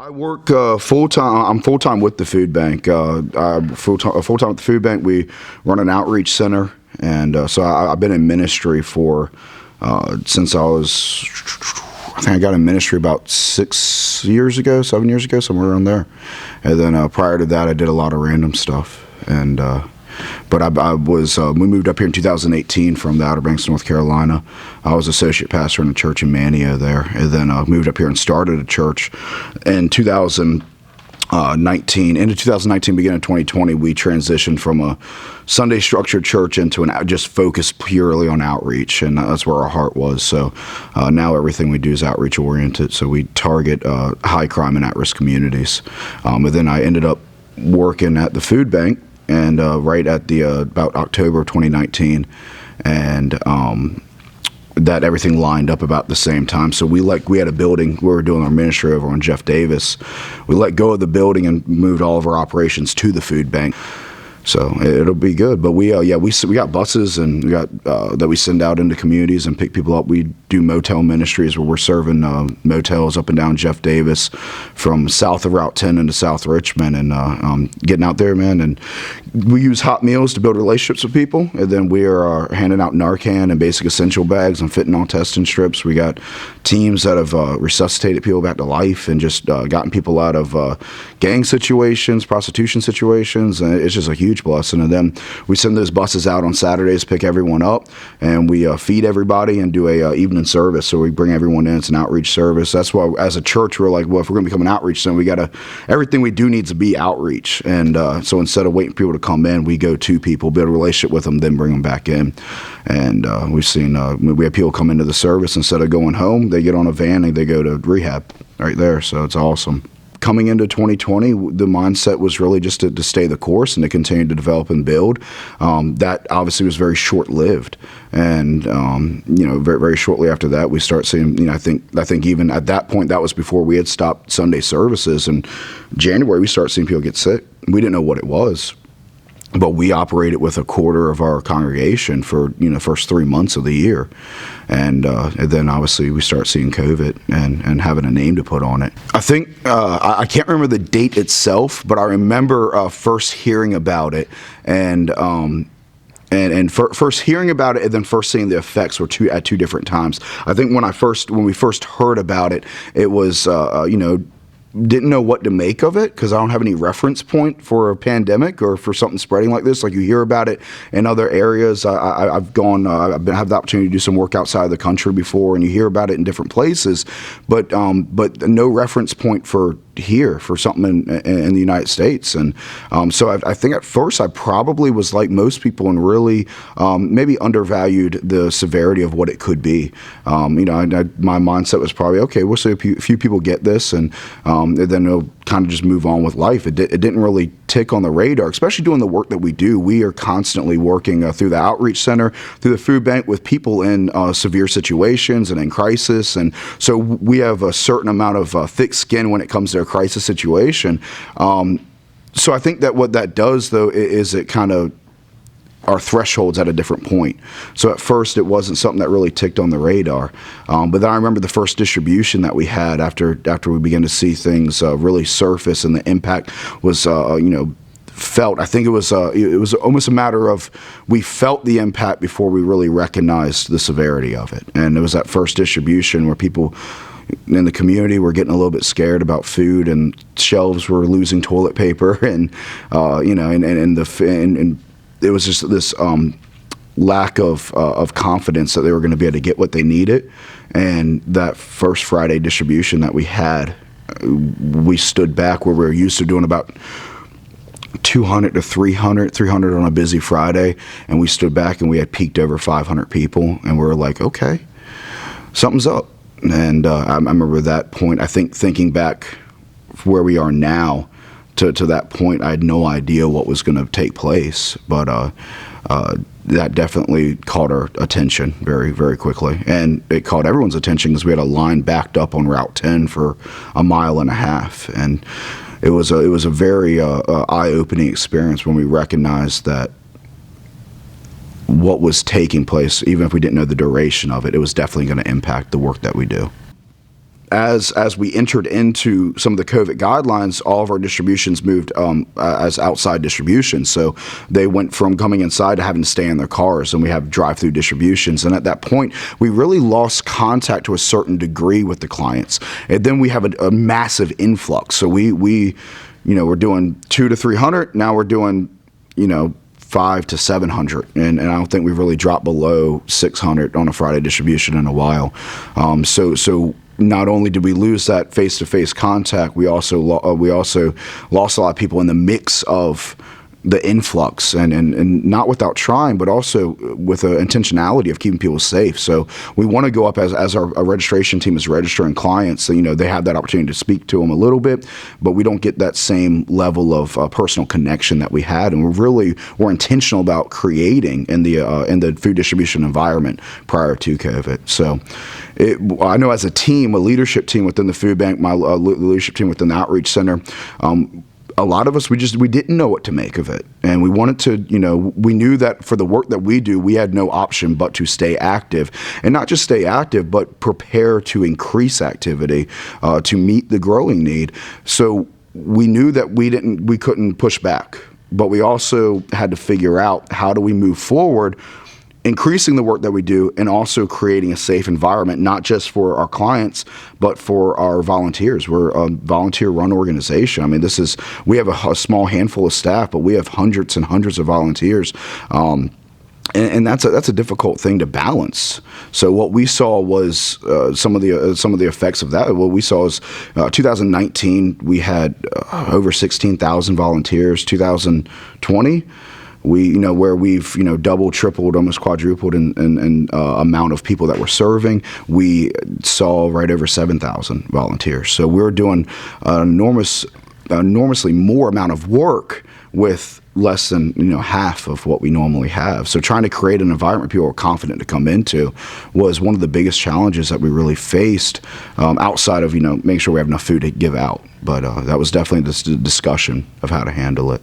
I work full time. I'm full time with the food bank. I'm full time with the food bank. We run an outreach center, and so I've been in ministry for since I was. I think I got in ministry about 7 years ago, somewhere around there. And then prior to that, I did a lot of random stuff. And but I was we moved up here in 2018 from the Outer Banks, North Carolina. I was associate pastor in a church in Manteo there, and then moved up here and started a church in 2019. Into 2019, beginning of 2020, we transitioned from a Sunday structured church into an just focused purely on outreach, and that's where our heart was. So now everything we do is outreach oriented. So we target high crime and at-risk communities. And then I ended up working at the food bank, and right at the about October of 2019, and that everything lined up about the same time. So we had a building. We were doing our ministry over on Jeff Davis. We let go of the building and moved all of our operations to the food bank. So it'll be good. But we got buses, and we got that we send out into communities and pick people up. We do motel ministries where we're serving motels up and down Jeff Davis from south of Route 10 into South Richmond, and getting out there, man. And we use hot meals to build relationships with people, and then we are handing out Narcan and basic essential bags and fentanyl testing strips. We got teams that have resuscitated people back to life and just gotten people out of gang situations, prostitution situations, and it's just a huge blessing. And then we send those buses out on Saturdays, pick everyone up, and we feed everybody and do a evening service. So we bring everyone in. It's an outreach service. That's why, as a church, we're like, well, if we're going to become an outreach center, we got everything we do needs to be outreach. And so instead of waiting for people to come in, we go to people, build a relationship with them, then bring them back in. And we've seen we have people come into the service, instead of going home, they get on a van and they go to rehab right there. So it's awesome. Coming into 2020, the mindset was really just to stay the course and to continue to develop and build. That obviously was very short-lived, and very, very shortly after that, we start seeing. I think even at that point, that was before we had stopped Sunday services. In January, we start seeing people get sick. We didn't know what it was, but we operated with a quarter of our congregation for first 3 months of the year, and then obviously we start seeing COVID and having a name to put on it. I think I can't remember the date itself, but I remember first hearing about it, and first hearing about it and then first seeing the effects were at two different times. I think when we first heard about it, it was didn't know what to make of it, because I don't have any reference point for a pandemic or for something spreading like this. Like, you hear about it in other areas. I've had the opportunity to do some work outside of the country before, and you hear about it in different places, but no reference point for here for something in the United States. And so I think at first I probably was like most people and really maybe undervalued the severity of what it could be. My mindset was probably, okay, we'll see a few people get this, and then they'll kind of just move on with life. It didn't really tick on the radar, especially doing the work that we do. We are constantly working through the outreach center, through the food bank, with people in severe situations and in crisis. And so we have a certain amount of thick skin when it comes to a crisis situation. So I think that what that does, though, is it kind of our thresholds at a different point. So at first, it wasn't something that really ticked on the radar. But then I remember the first distribution that we had after we began to see things really surface, and the impact was, felt. I think it was almost a matter of, we felt the impact before we really recognized the severity of it. And it was that first distribution where people in the community were getting a little bit scared about food, and shelves were losing toilet paper, and it was just this lack of confidence that they were going to be able to get what they needed. And that first Friday distribution that we had, we stood back where we were used to doing about 200 to 300 on a busy Friday, and we stood back and we had peaked over 500 people, and we were like, okay, something's up. And I remember that point. I think thinking back where we are now, to that point, I had no idea what was going to take place, but that definitely caught our attention very, very quickly. And it caught everyone's attention because we had a line backed up on Route 10 for a mile and a half. And it was a very eye-opening experience when we recognized that what was taking place, even if we didn't know the duration of it, it was definitely going to impact the work that we do. as we entered into some of the COVID guidelines, all of our distributions moved as outside distribution. So they went from coming inside to having to stay in their cars, and we have drive-through distributions. And at that point, we really lost contact to a certain degree with the clients. And then we have a massive influx. So we're doing 200 to 300. Now we're doing, 500 to 700, and I don't think we've really dropped below 600 on a Friday distribution in a while. So not only did we lose that face-to-face contact, we also lost a lot of people in the mix of the influx, and not without trying, but also with an intentionality of keeping people safe. So we want to go up as our registration team is registering clients. So, they have that opportunity to speak to them a little bit, but we don't get that same level of personal connection that we had. And we're intentional about creating in the food distribution environment prior to COVID. So I know as a team, a leadership team within the food bank, my leadership team within the outreach center, a lot of us, we didn't know what to make of it. And we wanted to, we knew that for the work that we do, we had no option but to stay active. And not just stay active, but prepare to increase activity to meet the growing need. So we knew that we couldn't push back, but we also had to figure out how do we move forward, increasing the work that we do and also creating a safe environment, not just for our clients, but for our volunteers. We're a volunteer-run organization. I mean, we have a small handful of staff, but we have hundreds and hundreds of volunteers. And that's a difficult thing to balance. So what we saw was some of the effects of that. What we saw is 2019 we had over 16,000 volunteers. 2020. Where we've, doubled, tripled, almost quadrupled in amount of people that we're serving, we saw right over 7,000 volunteers. So we're doing enormously more amount of work with less than half of what we normally have. So trying to create an environment people are confident to come into was one of the biggest challenges that we really faced, outside of making sure we have enough food to give out. But that was definitely the discussion of how to handle it.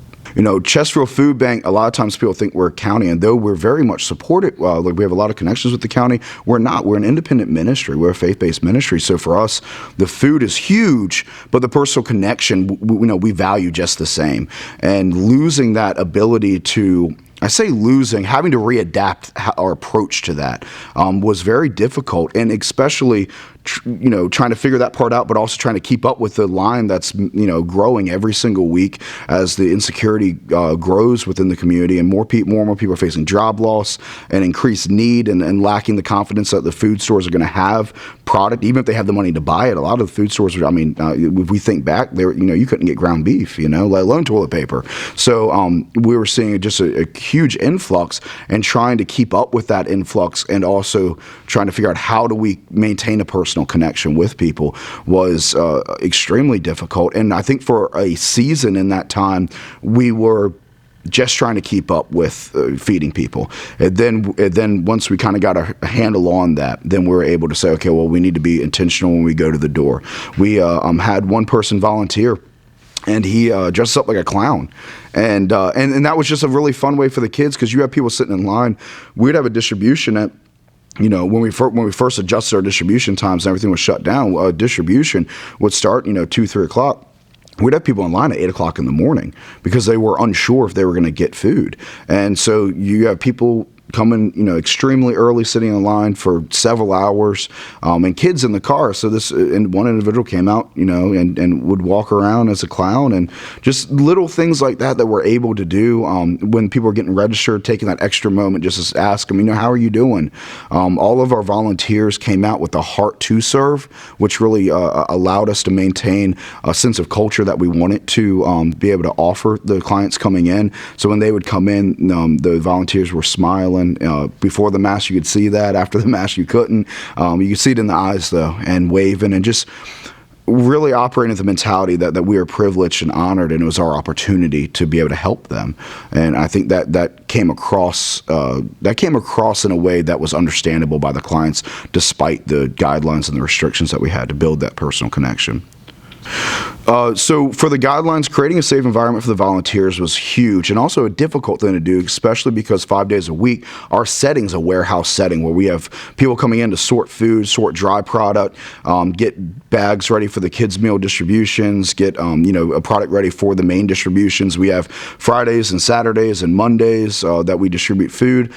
Chesterfield Food Bank, a lot of times people think we're a county, and though we're very much supported, we have a lot of connections with the county, we're not. We're an independent ministry. We're a faith-based ministry. So for us, the food is huge, but the personal connection, we value just the same. And losing that ability to, having to readapt our approach to that was very difficult, and especially trying to figure that part out, but also trying to keep up with the line that's growing every single week as the insecurity grows within the community, and more and more people are facing job loss and increased need and lacking the confidence that the food stores are going to have product, even if they have the money to buy it. A lot of the food stores, if we think back, you couldn't get ground beef, let alone toilet paper. So we were seeing just a huge influx, and trying to keep up with that influx, and also trying to figure out how do we maintain a personal connection with people was extremely difficult. And I think for a season in that time, we were just trying to keep up with feeding people. And then once we kind of got a handle on that, then we were able to say, okay, well, we need to be intentional when we go to the door. We had one person volunteer, and he dressed up like a clown. And that was just a really fun way for the kids, because you have people sitting in line. We'd have a distribution at, when we first adjusted our distribution times and everything was shut down, distribution would start, 2, 3 o'clock. We'd have people in line at 8 o'clock in the morning because they were unsure if they were going to get food. And so you have people coming, extremely early, sitting in line for several hours, and kids in the car. So and one individual came out, and would walk around as a clown, and just little things like that we're able to do when people are getting registered, taking that extra moment just to ask them, how are you doing? All of our volunteers came out with a heart to serve, which really allowed us to maintain a sense of culture that we wanted to be able to offer the clients coming in. So when they would come in, the volunteers were smiling. Before the mass, you could see that. After the mass, you couldn't. You could see it in the eyes, though, and waving, and just really operating with the mentality that we are privileged and honored, and it was our opportunity to be able to help them. And I think that came across in a way that was understandable by the clients, despite the guidelines and the restrictions that we had to build that personal connection. So for the guidelines, creating a safe environment for the volunteers was huge, and also a difficult thing to do, especially because 5 days a week, our setting's a warehouse setting where we have people coming in to sort food, sort dry product, get bags ready for the kids' meal distributions, get a product ready for the main distributions. We have Fridays and Saturdays and Mondays that we distribute food.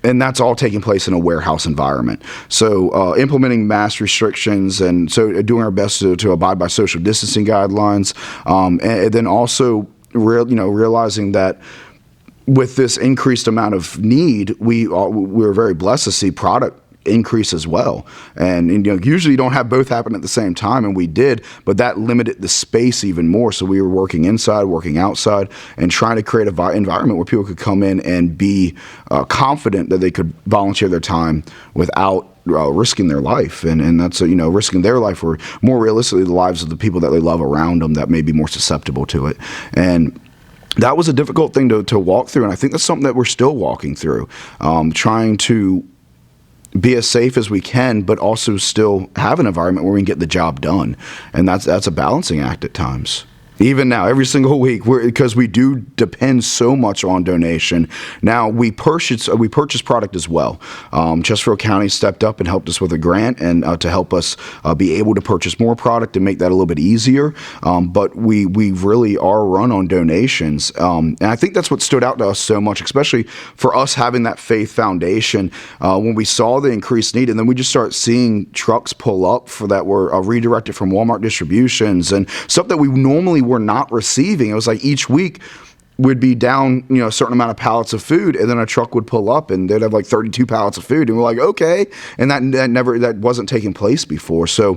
And that's all taking place in a warehouse environment. So implementing mask restrictions, and so doing our best to abide by social distancing guidelines, and then also realizing that with this increased amount of need, we're very blessed to see product increase as well. And usually you don't have both happen at the same time, and we did, but that limited the space even more. So we were working inside, working outside, and trying to create an environment where people could come in and be confident that they could volunteer their time without risking their life, and that's risking their life, or more realistically the lives of the people that they love around them that may be more susceptible to it. And that was a difficult thing to walk through, and I think that's something that we're still walking through, trying to be as safe as we can, but also still have an environment where we can get the job done. And that's a balancing act at times. Even now, every single week, because we do depend so much on donation. Now we purchase product as well. Chesterfield County stepped up and helped us with a grant, and to help us be able to purchase more product and make that a little bit easier. But we really are run on donations, and I think that's what stood out to us so much, especially for us having that faith foundation. When we saw the increased need, and then we just start seeing trucks pull up for that were redirected from Walmart distributions and stuff that we normally were not receiving. It was like each week we'd be down, a certain amount of pallets of food, and then a truck would pull up and they'd have like 32 pallets of food, and we're like, okay, and that wasn't taking place before. So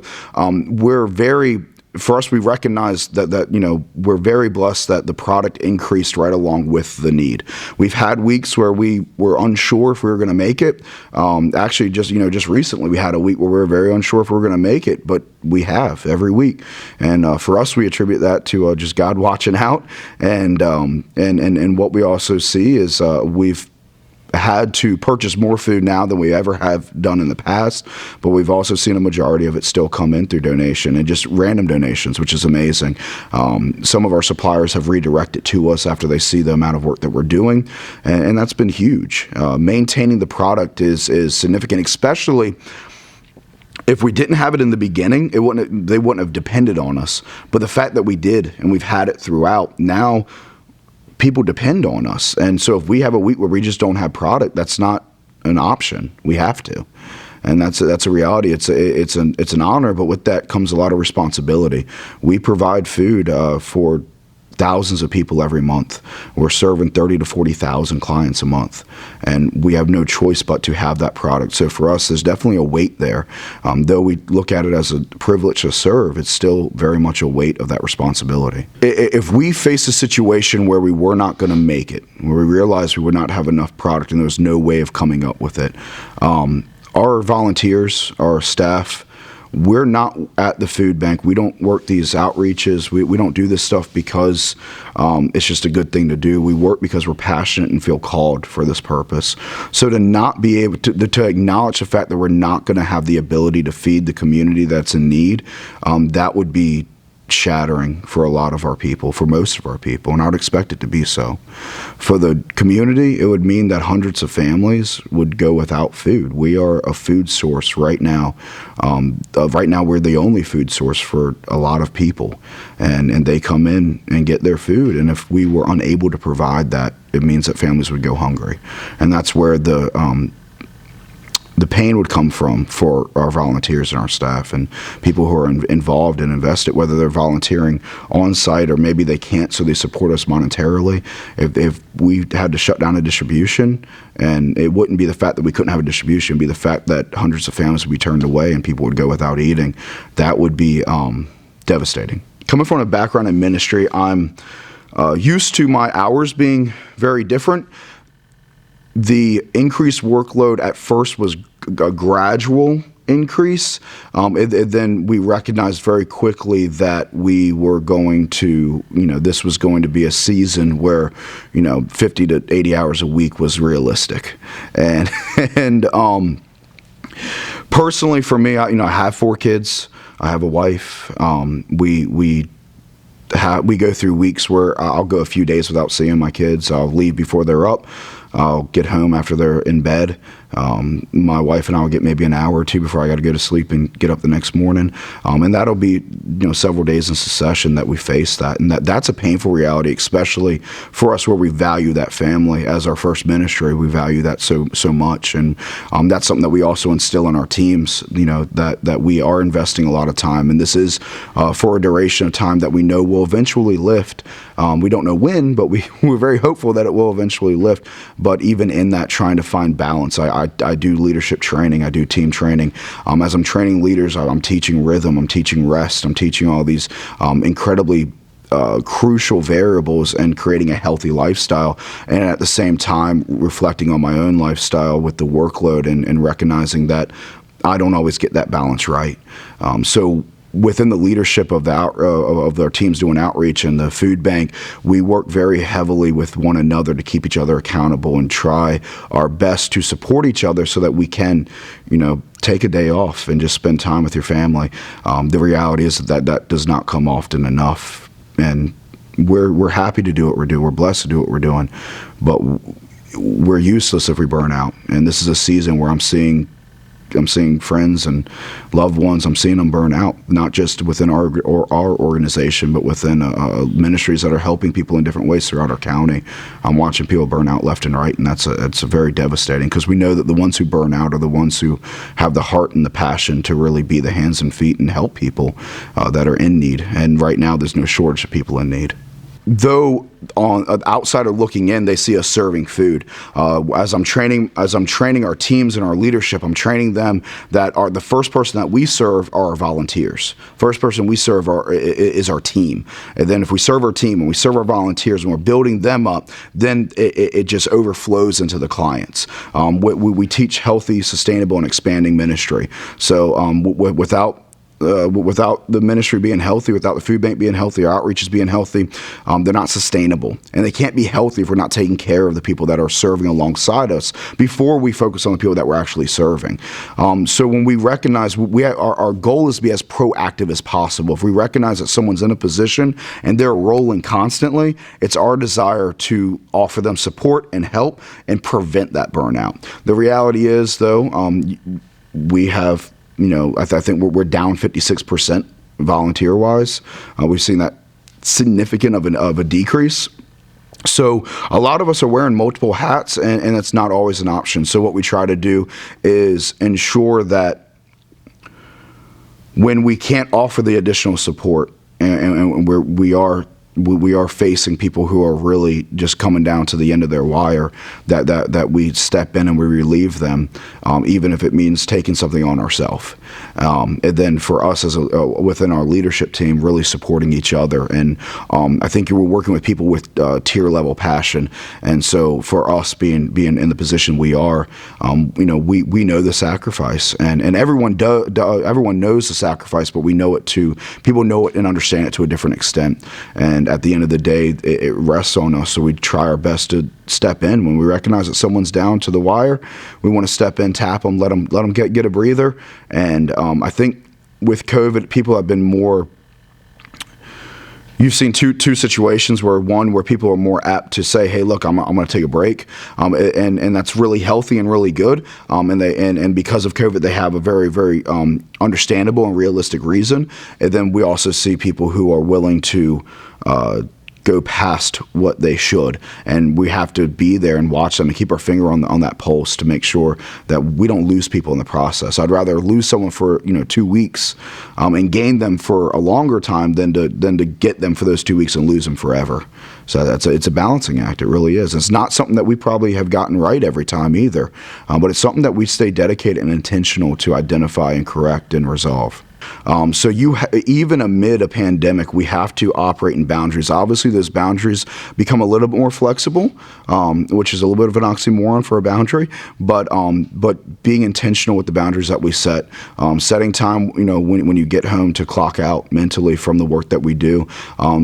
for us, we recognize that we're very blessed that the product increased right along with the need. We've had weeks where we were unsure if we were going to make it. Actually, just recently, we had a week where we were very unsure if we were going to make it, but we have every week. And for us, we attribute that to just God watching out. And what we also see is we've had to purchase more food now than we ever have done in the past, but we've also seen a majority of it still come in through donation and just random donations, which is amazing. Some of our suppliers have redirected to us after they see the amount of work that we're doing, and that's been huge. Maintaining the product is significant, especially if we didn't have it in the beginning. They wouldn't have depended on us, but the fact that we did, and we've had it throughout, now people depend on us. And so if we have a week where we just don't have product, that's not an option. We have to. And that's a reality. It's an honor, but with that comes a lot of responsibility. We provide food for thousands of people every month. We're serving 30 to 40,000 clients a month, and we have no choice but to have that product. So for us, there's definitely a weight there. Though we look at it as a privilege to serve, it's still very much a weight of that responsibility. If we face a situation where we were not going to make it, where we realized we would not have enough product and there was no way of coming up with it, our volunteers, our staff, we're not at the food bank. We don't work these outreaches. We don't do this stuff because it's just a good thing to do. We work because we're passionate and feel called for this purpose. So to not be able to acknowledge the fact that we're not going to have the ability to feed the community that's in need, that would be shattering for a lot of our people, for most of our people, and I would expect it to be so. For the community, it would mean that hundreds of families would go without food. We are a food source right now. Right now, we're the only food source for a lot of people, and they come in and get their food, and if we were unable to provide that, it means that families would go hungry, and that's where the pain would come from for our volunteers and our staff and people who are involved and invested, whether they're volunteering on site or maybe they can't, so they support us monetarily. If we had to shut down a distribution, and it wouldn't be the fact that we couldn't have a distribution, it'd be the fact that hundreds of families would be turned away and people would go without eating, that would be devastating. Coming from a background in ministry, I'm used to my hours being very different. The increased workload at first was a gradual increase. Then we recognized very quickly that we were going to, this was going to be a season where, 50 to 80 hours a week was realistic. And personally for me, I have 4 kids. I have a wife. We go through weeks where I'll go a few days without seeing my kids. I'll leave before they're up. I'll get home after they're in bed. My wife and I will get maybe an hour or two before I got to go to sleep and get up the next morning. And that'll be, several days in succession that we face that. And that's a painful reality, especially for us where we value that family as our first ministry. We value that so much. And that's something that we also instill in our teams, that we are investing a lot of time. And this is for a duration of time that we know will eventually lift. We don't know when, but we're very hopeful that it will eventually lift. But even in that, trying to find balance. I do leadership training. I do team training. As I'm training leaders, I'm teaching rhythm. I'm teaching rest. I'm teaching all these incredibly crucial variables and creating a healthy lifestyle. And at the same time, reflecting on my own lifestyle with the workload and recognizing that I don't always get that balance right. So within the leadership of our teams doing outreach and the food bank, we work very heavily with one another to keep each other accountable and try our best to support each other so that we can, take a day off and just spend time with your family. The reality is that does not come often enough, and we're happy to do what we're doing. We're blessed to do what we're doing, but we're useless if we burn out. And this is a season where I'm seeing friends and loved ones. I'm seeing them burn out, not just within our organization, but within ministries that are helping people in different ways throughout our county. I'm watching people burn out left and right, and it's a very devastating, because we know that the ones who burn out are the ones who have the heart and the passion to really be the hands and feet and help people that are in need. And right now, there's no shortage of people in need. Though on outsider looking in, they see us serving food. As I'm training our teams and our leadership, I'm training them that the first person that we serve are our volunteers. First person we serve is our team. And then if we serve our team and we serve our volunteers and we're building them up, then it just overflows into the clients. We teach healthy, sustainable, and expanding ministry. So without the ministry being healthy, without the food bank being healthy, our outreaches being healthy, they're not sustainable. And they can't be healthy if we're not taking care of the people that are serving alongside us before we focus on the people that we're actually serving. So when we recognize, our goal is to be as proactive as possible. If we recognize that someone's in a position and they're rolling constantly, it's our desire to offer them support and help and prevent that burnout. The reality is, though, we have, I think we're down 56% volunteer-wise. We've seen that significant of a decrease. So a lot of us are wearing multiple hats, and it's not always an option. So what we try to do is ensure that when we can't offer the additional support, and we are facing people who are really just coming down to the end of their wire, that we step in and we relieve them, even if it means taking something on ourselves. And then for us within our leadership team, really supporting each other. And I think you were working with people with tier level passion. And so for us being in the position we are, we know the sacrifice, and everyone everyone knows the sacrifice, but we know it too. People know it and understand it to a different extent. And at the end of the day, it rests on us. So we try our best to step in when we recognize that someone's down to the wire. We want to step in, tap them, let them get a breather. And I think with COVID, people have been more. You've seen two situations where people are more apt to say, "Hey, look, I'm going to take a break," and that's really healthy and really good. And because of COVID, they have a very, very understandable and realistic reason. And then we also see people who are willing to go past what they should, and we have to be there and watch them and keep our finger on that pulse to make sure that we don't lose people in the process. I'd rather lose someone for 2 weeks and gain them for a longer time than to get them for those 2 weeks and lose them forever. So it's a balancing act. It really is. It's not something that we probably have gotten right every time either, but it's something that we stay dedicated and intentional to identify and correct and resolve. So even amid a pandemic, we have to operate in boundaries. Obviously, those boundaries become a little bit more flexible, which is a little bit of an oxymoron for a boundary. But being intentional with the boundaries that we set, setting time, when you get home to clock out mentally from the work that we do,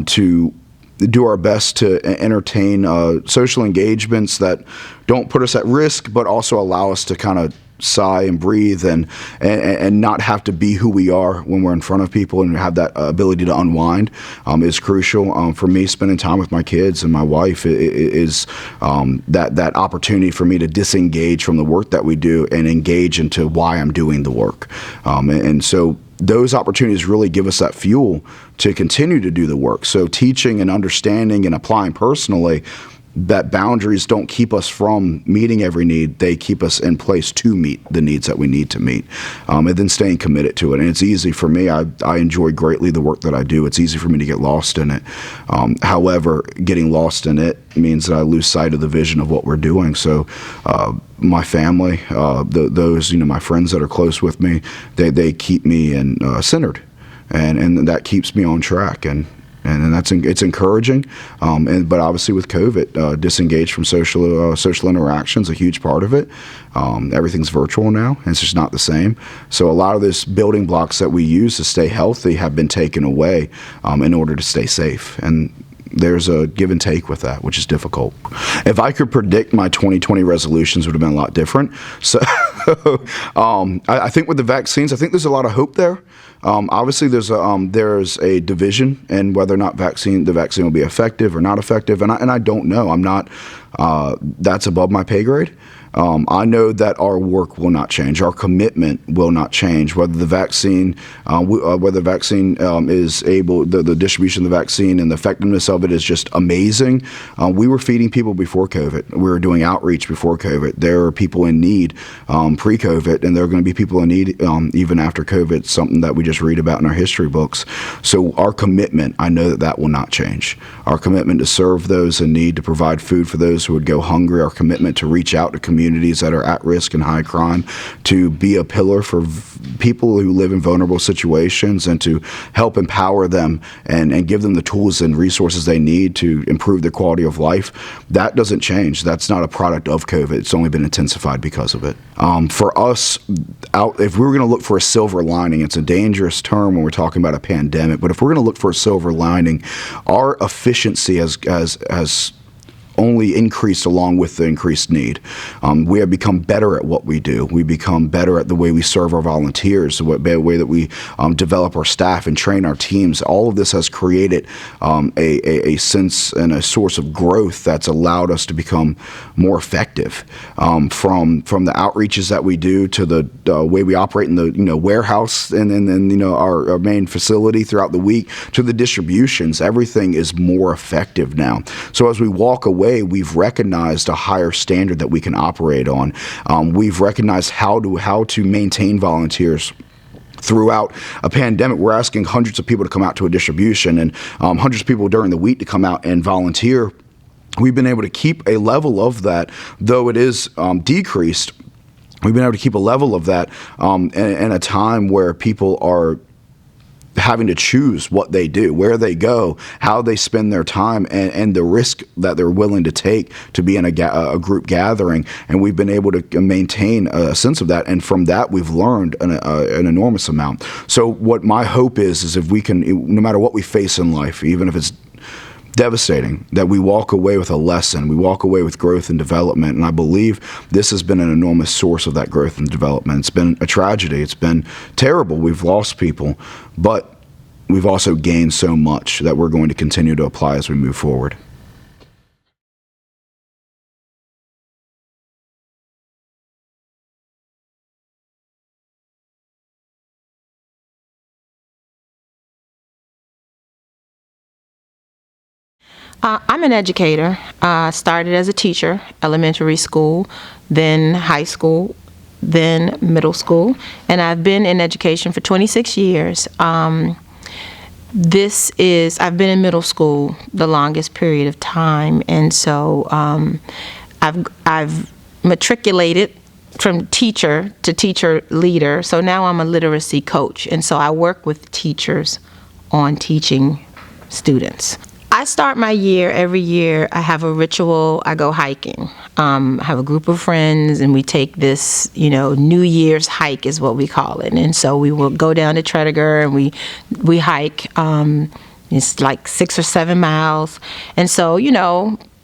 to do our best to entertain social engagements that don't put us at risk, but also allow us to kind of sigh and breathe and not have to be who we are when we're in front of people and have that ability to unwind is crucial. For me, spending time with my kids and my wife is that opportunity for me to disengage from the work that we do and engage into why I'm doing the work. And so those opportunities really give us that fuel to continue to do the work. So teaching and understanding and applying personally that boundaries don't keep us from meeting every need. They keep us in place to meet the needs that we need to meet, and then staying committed to it. And it's easy for me. I enjoy greatly the work that I do. It's easy for me to get lost in it. However, getting lost in it means that I lose sight of the vision of what we're doing. So my family, those, my friends that are close with me, they keep me centered, and that keeps me on track. And it's encouraging, but obviously with COVID, disengaged from social interactions, a huge part of it. Everything's virtual now, and it's just not the same. So a lot of those building blocks that we use to stay healthy have been taken away in order to stay safe. And there's a give and take with that, which is difficult. If I could predict, my 2020 resolutions would have been a lot different. So I think with the vaccines, I think there's a lot of hope there. Obviously, there's a division in whether or not the vaccine will be effective or not effective, and I don't know. I'm not. That's above my pay grade. I know that our work will not change. Our commitment will not change. Whether the vaccine, is able, the distribution of the vaccine and the effectiveness of it is just amazing. We were feeding people before COVID. We were doing outreach before COVID. There are people in need pre-COVID, and there are going to be people in need even after COVID. Something that we just read about in our history books. So our commitment, I know that will not change. Our commitment to serve those in need, to provide food for those who would go hungry. Our commitment to reach out to communities that are at risk and high crime, to be a pillar for people who live in vulnerable situations, and to help empower them and give them the tools and resources they need to improve their quality of life. That doesn't change. That's not a product of COVID. It's only been intensified because of it. For us, if we were going to look for a silver lining, it's a dangerous term when we're talking about a pandemic, but if we're going to look for a silver lining, our efficiency has only increased along with the increased need. We have become better at what we do. We become better at the way we serve our volunteers, the way that we develop our staff and train our teams. All of this has created a sense and a source of growth that's allowed us to become more effective. From the outreaches that we do to the way we operate in the warehouse and our main facility throughout the week, to the distributions, everything is more effective now. So as we walk away, we've recognized a higher standard that we can operate on. We've recognized how to maintain volunteers throughout a pandemic. We're asking hundreds of people to come out to a distribution, and hundreds of people during the week to come out and volunteer. We've been able to keep a level of that, though it is decreased. We've been able to keep a level of that in a time where people are having to choose what they do, where they go, how they spend their time, and the risk that they're willing to take to be in a group gathering. And we've been able to maintain a sense of that. And from that, we've learned an enormous amount. So what my hope is if we can, no matter what we face in life, even if it's devastating, that we walk away with a lesson, we walk away with growth and development. And I believe this has been an enormous source of that growth and development. It's been a tragedy. It's been terrible. We've lost people, but we've also gained so much that we're going to continue to apply as we move forward. I'm an educator. Started as a teacher, elementary school, then high school, then middle school, and I've been in education for 26 years. I've been in middle school the longest period of time, and so I've matriculated from teacher to teacher leader. So now I'm a literacy coach, and so I work with teachers on teaching students. I start my year, every year I have a ritual. I go hiking. I have a group of friends, and we take this, New Year's hike is what we call it. And so we will go down to Tredegar, and we hike. It's like 6 or 7 miles. And so,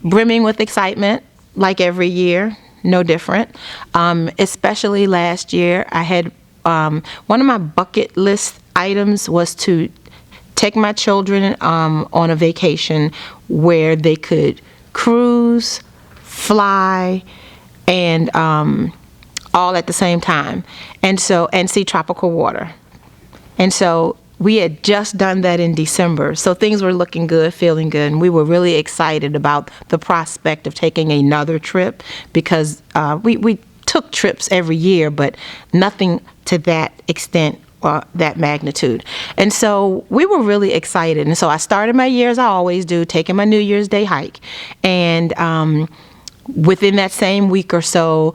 brimming with excitement, like every year. no different. Especially last year, I had one of my bucket list items was to take my children on a vacation where they could cruise, fly, and all at the same time, and see tropical water. And so we had just done that in December, so things were looking good, feeling good, and we were really excited about the prospect of taking another trip, because we took trips every year, but nothing to that extent or that magnitude. And so we were really excited. And so I started my year, as I always do, taking my New Year's Day hike. And within that same week or so,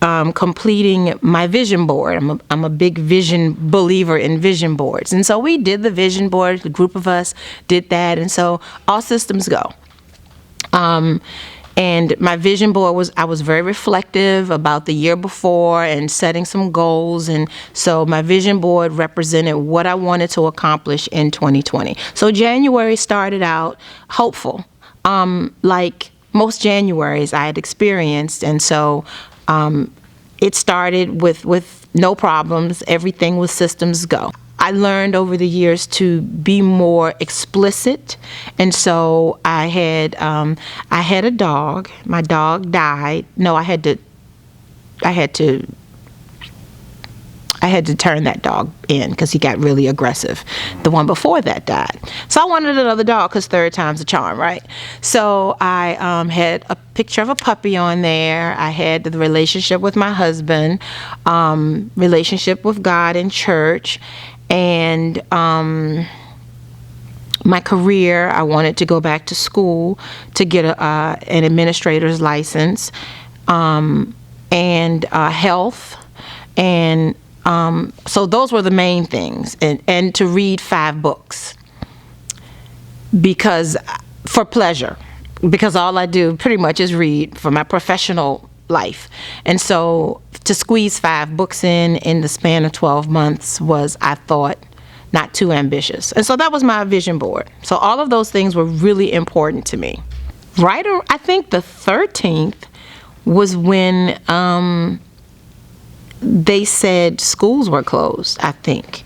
completing my vision board. I'm a big vision believer in vision boards. And so we did the vision board, the group of us did that. And so all systems go. And my vision board I was very reflective about the year before and setting some goals. And so my vision board represented what I wanted to accomplish in 2020. So January started out hopeful, like most Januaries I had experienced. And so it started with no problems. Everything was systems go. I learned over the years to be more explicit, and so I had a dog. My dog died. No, I had to turn that dog in because he got really aggressive. The one before that died. So I wanted another dog because third time's a charm, right? So I had a picture of a puppy on there. I had the relationship with my husband, relationship with God and church, and my career. I wanted to go back to school to get an administrator's license, and health, and so those were the main things, and to read 5 books, because for pleasure, because all I do pretty much is read for my professional life. And so to squeeze 5 books in the span of 12 months was, I thought, not too ambitious. And so that was my vision board. So all of those things were really important to me. I think the 13th was when they said schools were closed, I think.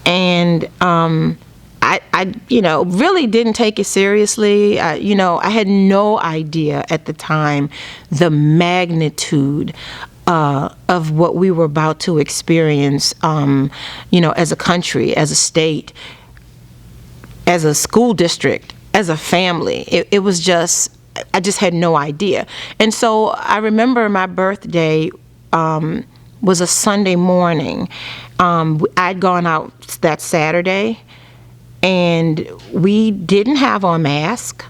And I really didn't take it seriously. I had no idea at the time the magnitude of what we were about to experience, as a country, as a state, as a school district, as a family. It was just, I just had no idea. And so I remember my birthday was a Sunday morning. I'd gone out that Saturday, and we didn't have on masks.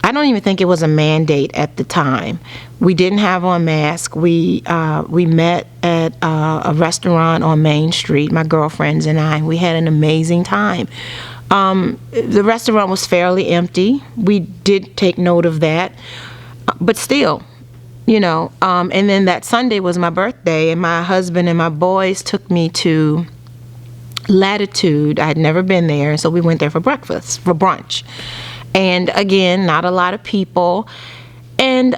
I don't even think it was a mandate at the time. We didn't have on masks. We met at a restaurant on Main Street, my girlfriends and I. We had an amazing time. The restaurant was fairly empty. We did take note of that, but still, and then that Sunday was my birthday, and my husband and my boys took me to Latitude. I had never been there, so we went there for brunch. And again, not a lot of people. And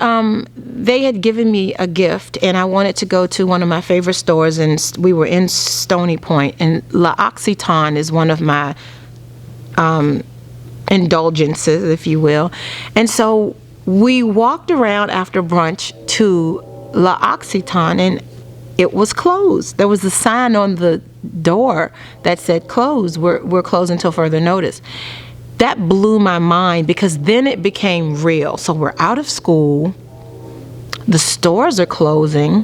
they had given me a gift, and I wanted to go to one of my favorite stores, and we were in Stony Point, and L'Occitane is one of my indulgences, if you will. And so we walked around after brunch to L'Occitane, and it was closed. There was a sign on the door that said closed. We're closed until further notice. That blew my mind, because then it became real. So we're out of school, the stores are closing,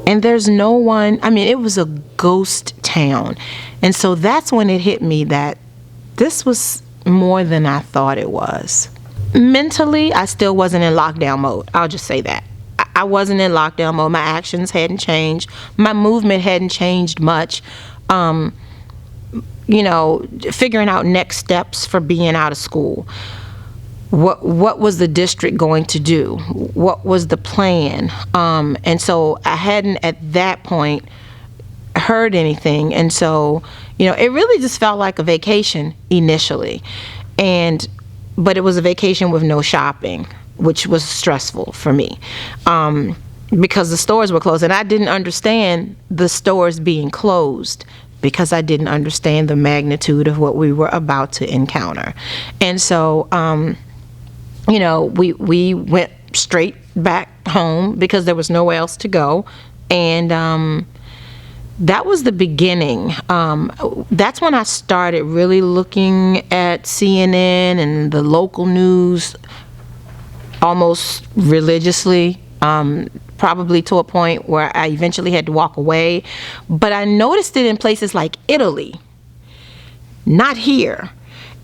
and there's no one. I mean, it was a ghost town. And so that's when it hit me that this was more than I thought it was. Mentally, I still wasn't in lockdown mode. I'll just say that. I wasn't in lockdown mode. My actions hadn't changed. My movement hadn't changed much. Figuring out next steps for being out of school. What was the district going to do? What was the plan? And so I hadn't at that point heard anything. And so, it really just felt like a vacation initially. But it was a vacation with no shopping. which was stressful for me. Because the stores were closed, and I didn't understand the stores being closed because I didn't understand the magnitude of what we were about to encounter. And so, we went straight back home because there was nowhere else to go. And that was the beginning. That's when I started really looking at CNN and the local news almost religiously. Probably to a point where I eventually had to walk away. But I noticed it in places like Italy, not here.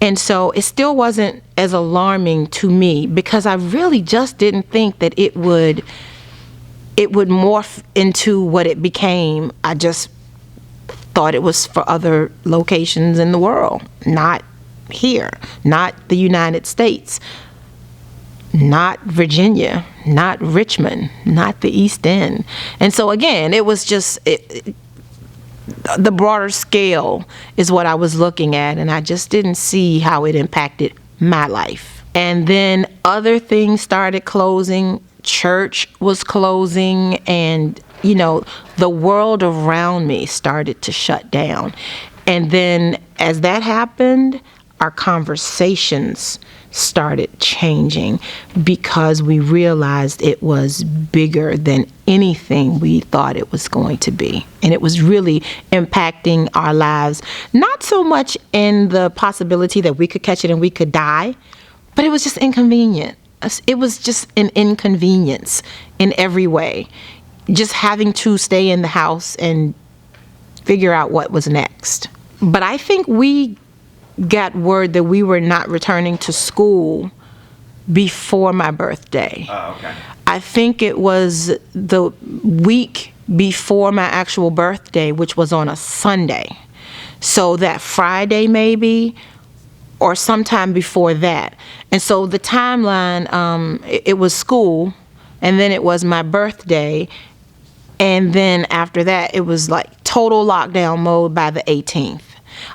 And so it still wasn't as alarming to me because I really just didn't think that it would morph into what it became. I just thought it was for other locations in the world, not here, not the United States. Not Virginia, not Richmond, not the East End. And so again, it was just the broader scale is what I was looking at, and I just didn't see how it impacted my life. And then other things started closing. Church was closing, and the world around me started to shut down. And then as that happened, our conversations started changing because we realized it was bigger than anything we thought it was going to be. And it was really impacting our lives, not so much in the possibility that we could catch it and we could die, but it was just inconvenient. It was just an inconvenience in every way. Just having to stay in the house and figure out what was next. But I think we got word that we were not returning to school before my birthday. Oh, okay. I think it was the week before my actual birthday, which was on a Sunday. So that Friday maybe, or sometime before that. And so the timeline, it was school, and then it was my birthday, and then after that, it was like total lockdown mode by the 18th.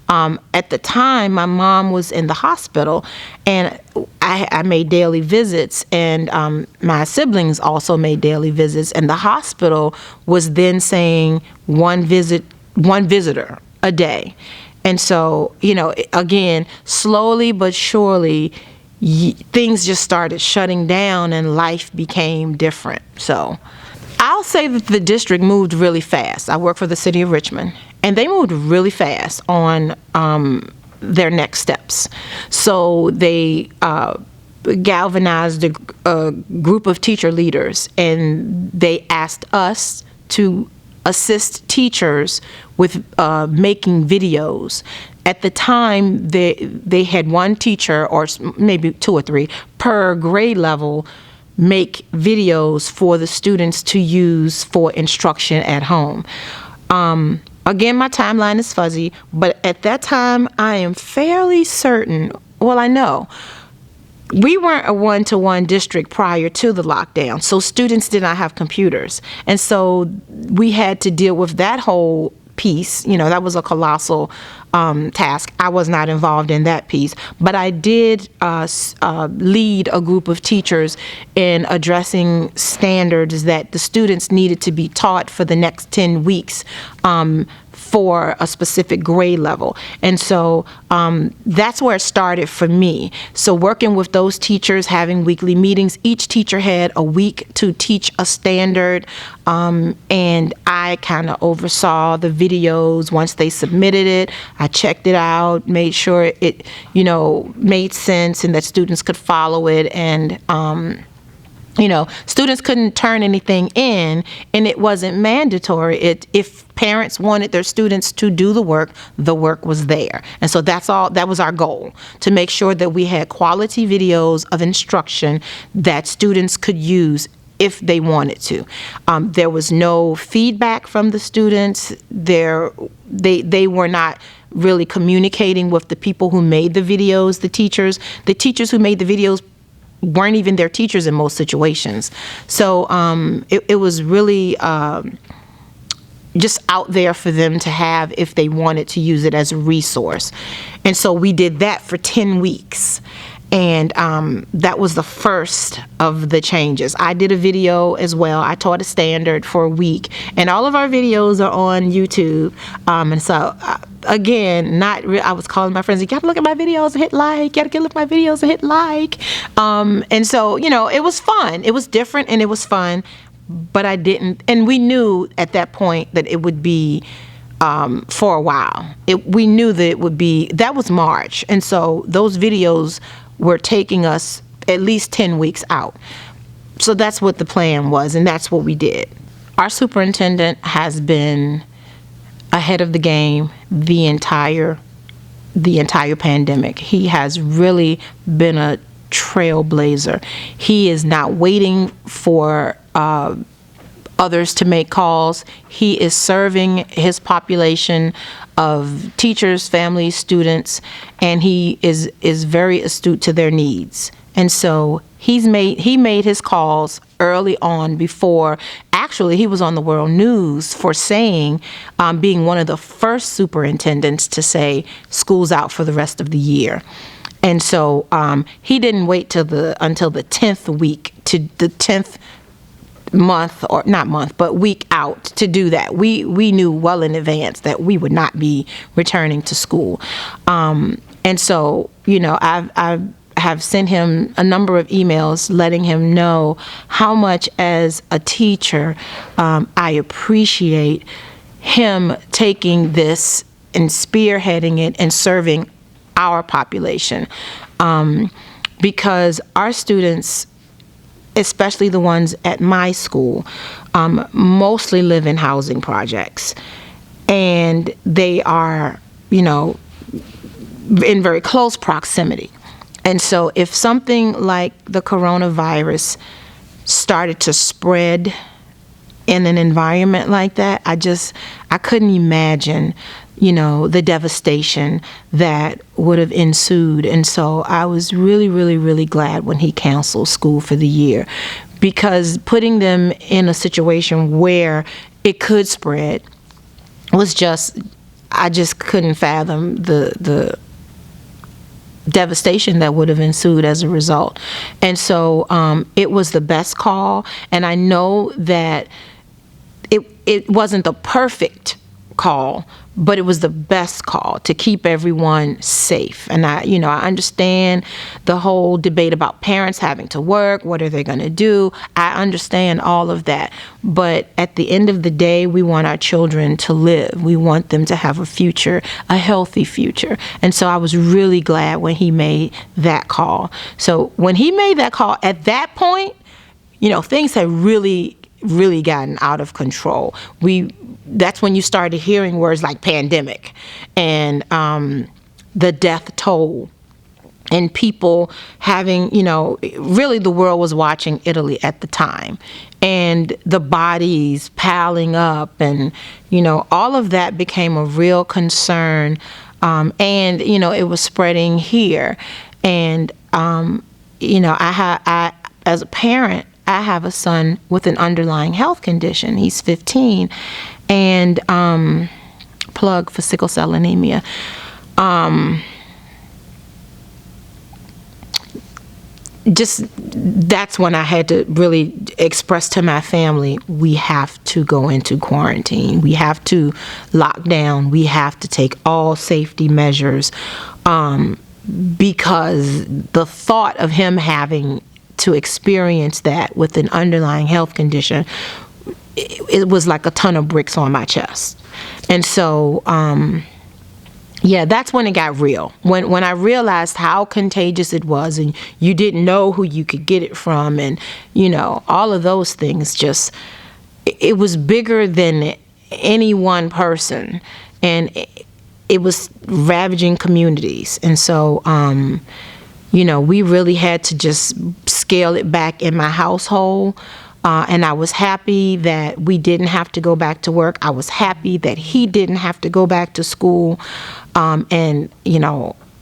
At the time, my mom was in the hospital, and I made daily visits, and my siblings also made daily visits, and the hospital was then saying one visitor a day. And so, again, slowly but surely, things just started shutting down and life became different. So I'll say that the district moved really fast. I work for the city of Richmond, and they moved really fast on their next steps. So they galvanized a group of teacher leaders, and they asked us to assist teachers with making videos. At the time, they had one teacher, or maybe 2 or 3, per grade level, make videos for the students to use for instruction at home. Again, my timeline is fuzzy, but at that time, I am fairly certain, well, I know, we weren't a one-to-one district prior to the lockdown, so students did not have computers. And so we had to deal with that whole piece. That was a colossal task. I was not involved in that piece, but I did lead a group of teachers in addressing standards that the students needed to be taught for the next 10 weeks for a specific grade level. And so that's where it started for me. So working with those teachers, having weekly meetings, each teacher had a week to teach a standard, and I kind of oversaw the videos. Once they submitted it, I checked it out, made sure it, made sense and that students could follow it. And students couldn't turn anything in, and it wasn't mandatory. If parents wanted their students to do the work was there. And so that was our goal, to make sure that we had quality videos of instruction that students could use if they wanted to. There was no feedback from the students. They were not really communicating with the people who made the videos, the teachers. The teachers who made the videos weren't even their teachers in most situations. So it was really just out there for them to have if they wanted to use it as a resource. And so we did that for 10 weeks. And that was the first of the changes. I did a video as well. I taught a standard for a week, and all of our videos are on YouTube. And so, again, I was calling my friends, you gotta look at my videos and hit like, you gotta look at my videos and hit like. And so, it was fun. It was different and it was fun, but I didn't, and we knew at that point that it would be for a while. We knew that it would be, that was March. And so those videos were taking us at least 10 weeks out. So that's what the plan was, and that's what we did. Our superintendent has been ahead of the game the entire pandemic. He has really been a trailblazer. He is not waiting for others to make calls. He is serving his population of teachers, families, students, and he is very astute to their needs. And so he made his calls early on before, actually he was on the world news for saying, being one of the first superintendents to say school's out for the rest of the year. And so he didn't wait until the 10th week, to the 10th month, or not month, but week out to do that. We knew well in advance that we would not be returning to school. And so, I have sent him a number of emails letting him know how much as a teacher I appreciate him taking this and spearheading it and serving our population. Because our students, especially the ones at my school, mostly live in housing projects. And they are, in very close proximity. And so if something like the coronavirus started to spread in an environment like that, I couldn't imagine, the devastation that would have ensued. And so I was really, really, really glad when he canceled school for the year, because putting them in a situation where it could spread was I just couldn't fathom the devastation that would have ensued as a result. And so it was the best call, and I know that it wasn't the perfect call, but it was the best call to keep everyone safe. And I understand the whole debate about parents having to work, what are they going to do? I understand all of that. But at the end of the day, we want our children to live. We want them to have a future, a healthy future. And so I was really glad when he made that call. So when he made that call, at that point, things had really gotten out of control. That's when you started hearing words like pandemic and the death toll, and people having, really the world was watching Italy at the time, and the bodies piling up, and, all of that became a real concern. And, it was spreading here. And, I as a parent, I have a son with an underlying health condition. He's 15, and plug for sickle cell anemia. That's when I had to really express to my family, we have to go into quarantine. We have to lock down. We have to take all safety measures, because the thought of him having to experience that with an underlying health condition, it was like a ton of bricks on my chest. And so, that's when it got real. When I realized how contagious it was, and you didn't know who you could get it from, and, all of those things, it was bigger than any one person, and it was ravaging communities. And so, we really had to just scale it back in my household. And I was happy that we didn't have to go back to work. I was happy that he didn't have to go back to school. And,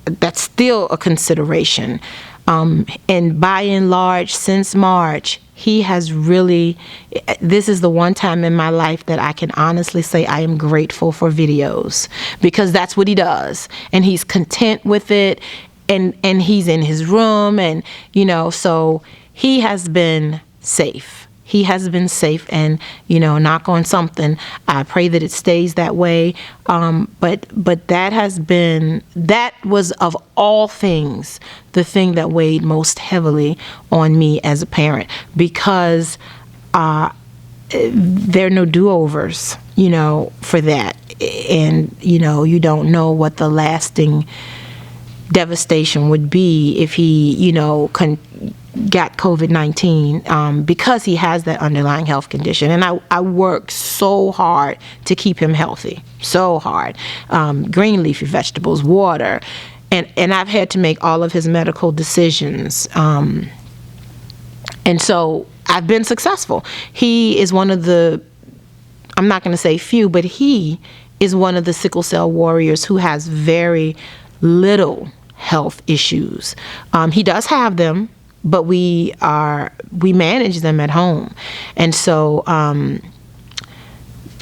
that's still a consideration. And by and large, since March, he has really, this is the one time in my life that I can honestly say I am grateful for videos, because that's what he does. And he's content with it. and he's in his room, and so he has been safe. He has been safe, and knock on something, I pray that it stays that way. But that was, of all things, the thing that weighed most heavily on me as a parent, because there are no do-overs, for that. And, you don't know what the lasting devastation would be if he, got COVID-19, because he has that underlying health condition. And I worked so hard to keep him healthy, so hard. Green leafy vegetables, water, and I've had to make all of his medical decisions. And so I've been successful. He is one of the, I'm not going to say few, but he is one of the sickle cell warriors who has very little health issues. He does have them, but we manage them at home. And so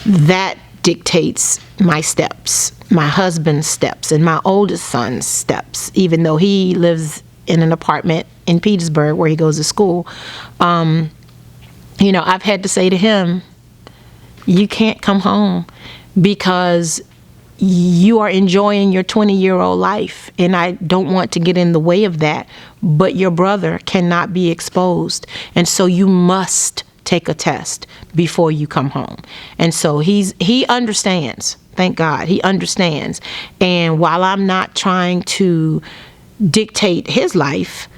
that dictates my steps, my husband's steps, and my oldest son's steps, even though he lives in an apartment in Petersburg where he goes to school. I've had to say to him, you can't come home because you are enjoying your 20-year-old life, and I don't want to get in the way of that, but your brother cannot be exposed, and so you must take a test before you come home. And so he understands. Thank God, he understands. And while I'm not trying to dictate his life,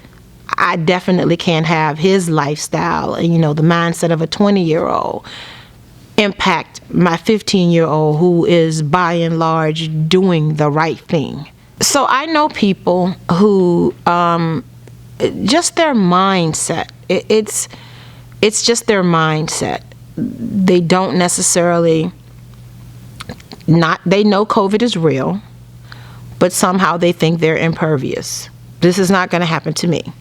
I definitely can't have his lifestyle, the mindset of a 20-year-old impact my 15-year-old who is by and large doing the right thing. So I know people who just their mindset, it's just their mindset. They don't necessarily they know COVID is real, but somehow they think they're impervious. This is not going to happen to me.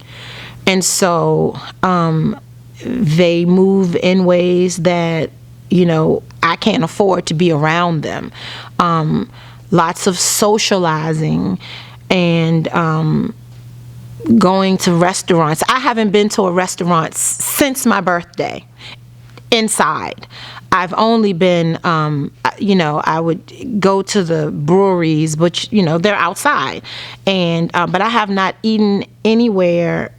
And so they move in ways that I can't afford to be around them. Lots of socializing and going to restaurants. I haven't been to a restaurant since my birthday inside. I've only been, I would go to the breweries, which, they're outside. And, but I have not eaten anywhere.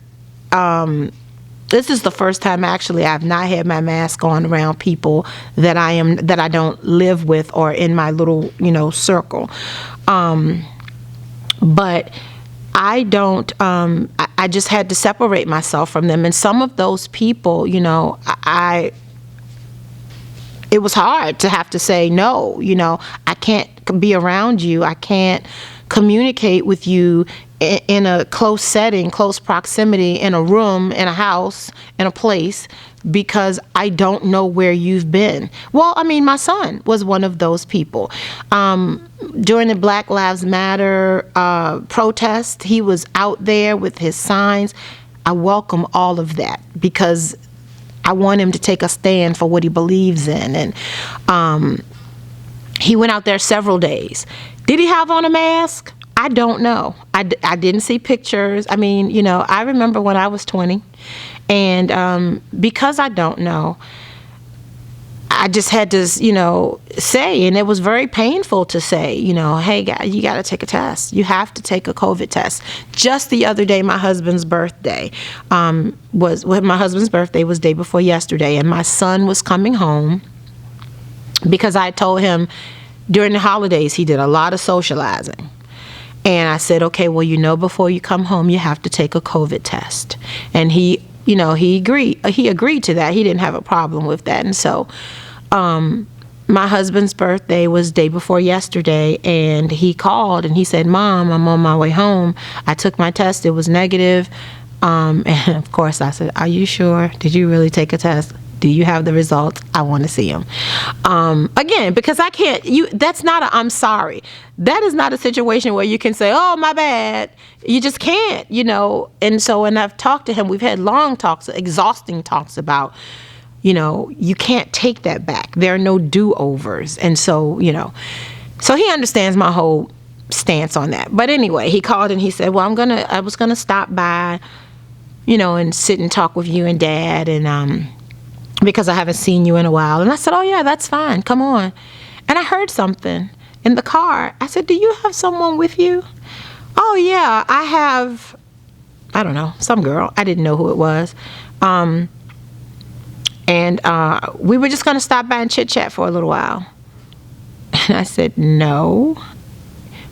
This is the first time actually I've not had my mask on around people that I don't live with or in my little, circle. But I don't, I just had to separate myself from them. And some of those people, it was hard to have to say, no, I can't be around you. I can't communicate with you in a close setting, close proximity, in a room, in a house, in a place, because I don't know where you've been. Well, my son was one of those people. During the Black Lives Matter protest, he was out there with his signs. I welcome all of that because I want him to take a stand for what he believes in. And he went out there several days. Did he have on a mask? I don't know. I didn't see pictures. I remember when I was 20, and because I don't know, I just had to, say, and it was very painful to say, hey, guys, you got to take a test. You have to take a COVID test. Just the other day, my husband's birthday was day before yesterday, and my son was coming home because I told him during the holidays he did a lot of socializing. And I said, okay, well, before you come home, you have to take a COVID test. And he agreed. He agreed to that. He didn't have a problem with that. And so my husband's birthday was day before yesterday, and he called and he said, Mom, I'm on my way home. I took my test. It was negative. And of course I said, are you sure? Did you really take a test? Do you have the results? I want to see them. Again, because I can't, that's not I'm sorry. That is not a situation where you can say, oh, my bad. You just can't, And so, and I've talked to him, we've had long talks, exhausting talks about, you can't take that back. There are no do-overs. And so, so he understands my whole stance on that. But anyway, he called and he said, well, I was gonna stop by, and sit and talk with you and Dad, and because I haven't seen you in a while. And I said, oh yeah, that's fine, come on. And I heard something in the car. I said, do you have someone with you? Oh yeah, I have, I don't know, some girl. I didn't know who it was. And we were just gonna stop by and chit chat for a little while. And I said, no.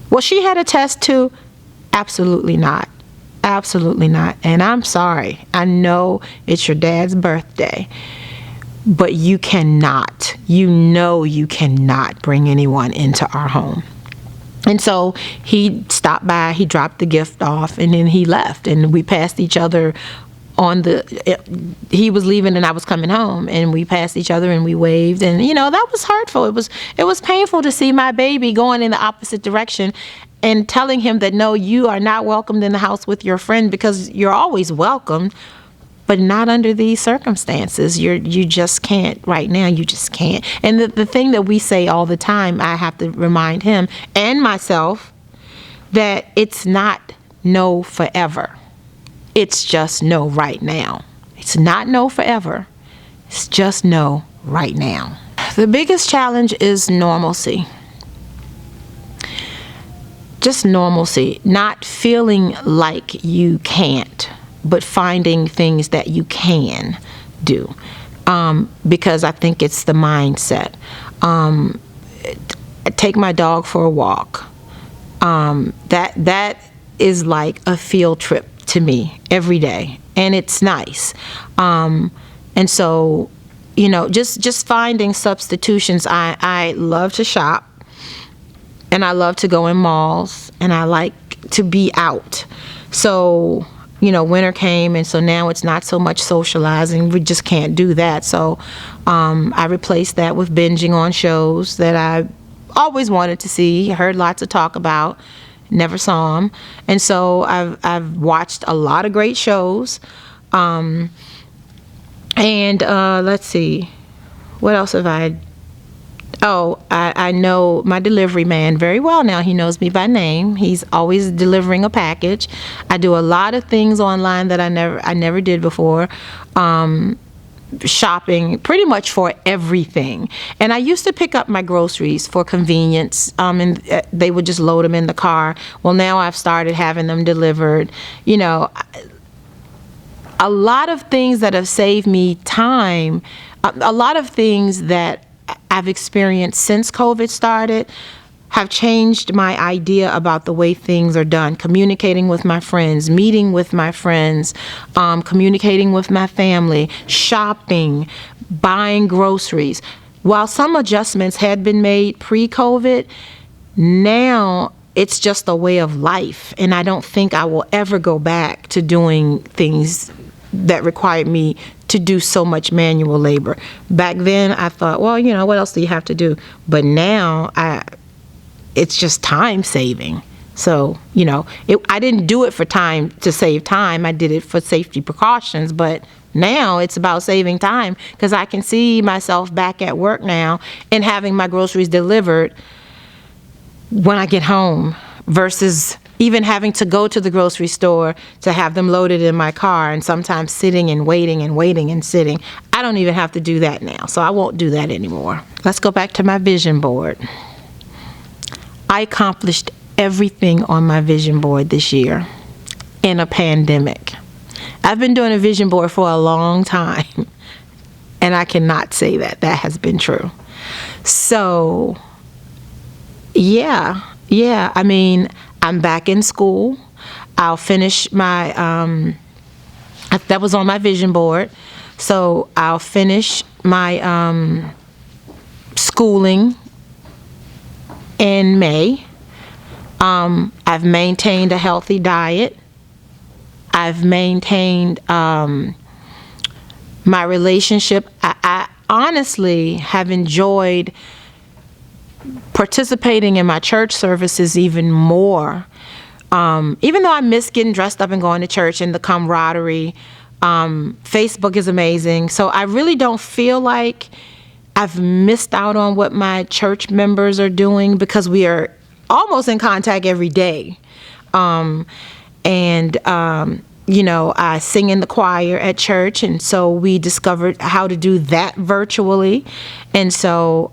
Well, she had a test too. Absolutely not. Absolutely not. And I'm sorry. I know it's your dad's birthday, but you cannot bring anyone into our home. And so he stopped by, he dropped the gift off, and then he left. And we passed each other he was leaving and I was coming home, and we passed each other and we waved, and that was hurtful. It was painful to see my baby going in the opposite direction and telling him that, no, you are not welcomed in the house with your friend, because you're always welcome, but not under these circumstances. You just can't right now. You just can't. And the thing that we say all the time, I have to remind him and myself that it's not no forever. It's just no right now. It's not no forever. It's just no right now. The biggest challenge is normalcy. Just normalcy. Not feeling like you can't, but finding things that you can do. Because I think it's the mindset. Take my dog for a walk. That is like a field trip to me every day, and it's nice. And so, just finding substitutions. I love to shop, and I love to go in malls, and I like to be out. So, winter came, and so now it's not so much socializing. We just can't do that. So I replaced that with binging on shows that I always wanted to see, heard lots of talk about, never saw them. And so I've watched a lot of great shows. And let's see, what else have I? Oh, I know my delivery man very well now. He knows me by name. He's always delivering a package. I do a lot of things online that I never did before. Shopping pretty much for everything. And I used to pick up my groceries for convenience, and they would just load them in the car. Well, now I've started having them delivered. A lot of things that have saved me time, a lot of things that I've experienced since COVID started have changed my idea about the way things are done. Communicating with my friends, meeting with my friends, communicating with my family, shopping, buying groceries. While some adjustments had been made pre-COVID, now it's just a way of life. And I don't think I will ever go back to doing things that required me to do so much manual labor. Back then, I thought, well, what else do you have to do? But now, it's just time saving. So, I didn't do it for time to save time. I did it for safety precautions. But now it's about saving time, because I can see myself back at work now and having my groceries delivered when I get home, versus even having to go to the grocery store to have them loaded in my car, and sometimes sitting and waiting and sitting. I don't even have to do that now, so I won't do that anymore. Let's go back to my vision board. I accomplished everything on my vision board this year in a pandemic. I've been doing a vision board for a long time, and I cannot say that has been true. So, yeah. I mean, I'm back in school. I'll finish my, that was on my vision board. So I'll finish my schooling in May. I've maintained a healthy diet. I've maintained my relationship. I honestly have enjoyed participating in my church services even more. Even though I miss getting dressed up and going to church and the camaraderie, Facebook is amazing. So I really don't feel like I've missed out on what my church members are doing, because we are almost in contact every day. You know, I sing in the choir at church, and so we discovered how to do that virtually. And so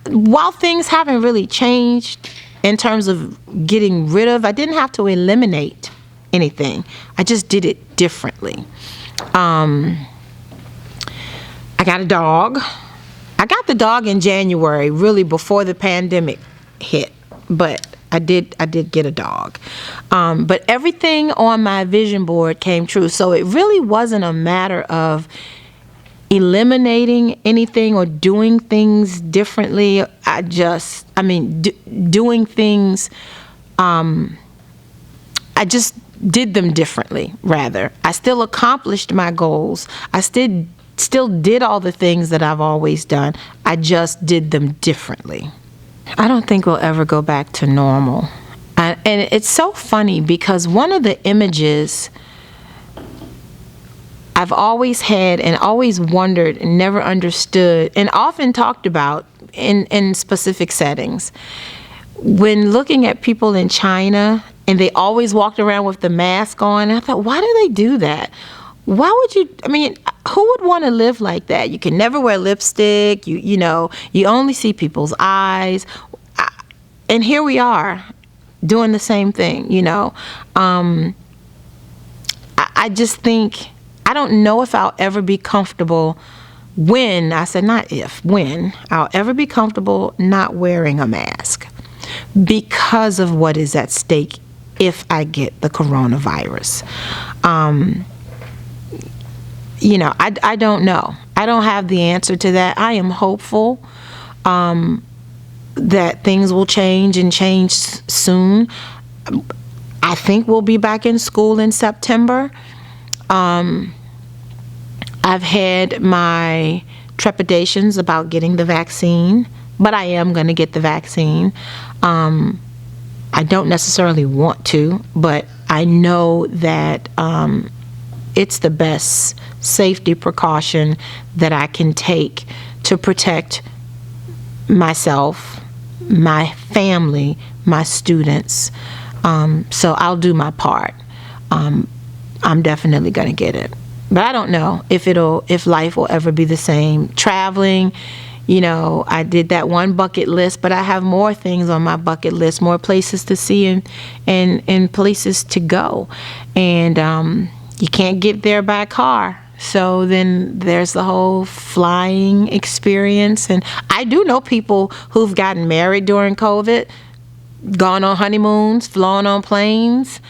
while things haven't really changed in terms of getting rid of, I didn't have to eliminate anything. I just did it differently. I got a dog. I got the dog in January, really before the pandemic hit, but I did get a dog. But everything on my vision board came true. So it really wasn't a matter of eliminating anything or doing things differently. Doing things, I just did them differently, rather. I still accomplished my goals. I still did all the things that I've always done. I just did them differently. I don't think we'll ever go back to normal. And it's so funny because one of the images I've always had and always wondered and never understood and often talked about in specific settings, when looking at people in China and they always walked around with the mask on, I thought, why do they do that? Why would you, who would want to live like that? You can never wear lipstick, you know, you only see people's eyes. And here we are doing the same thing, you know. I just think, I don't know if I'll ever be comfortable when I'll ever be comfortable not wearing a mask because of what is at stake if I get the coronavirus. You know, I don't know. I don't have the answer to that. I am hopeful that things will change and change soon. I think we'll be back in school in September. I've had my trepidations about getting the vaccine, but I am going to get the vaccine. I don't necessarily want to, but I know that it's the best safety precaution that I can take to protect myself, my family, my students. So I'll do my part. I'm definitely going to get it. But I don't know if life will ever be the same. Traveling, you know, I did that one bucket list, but I have more things on my bucket list, more places to see and places to go. And you can't get there by car. So then there's the whole flying experience. And I do know people who've gotten married during COVID, gone on honeymoons, flown on planes.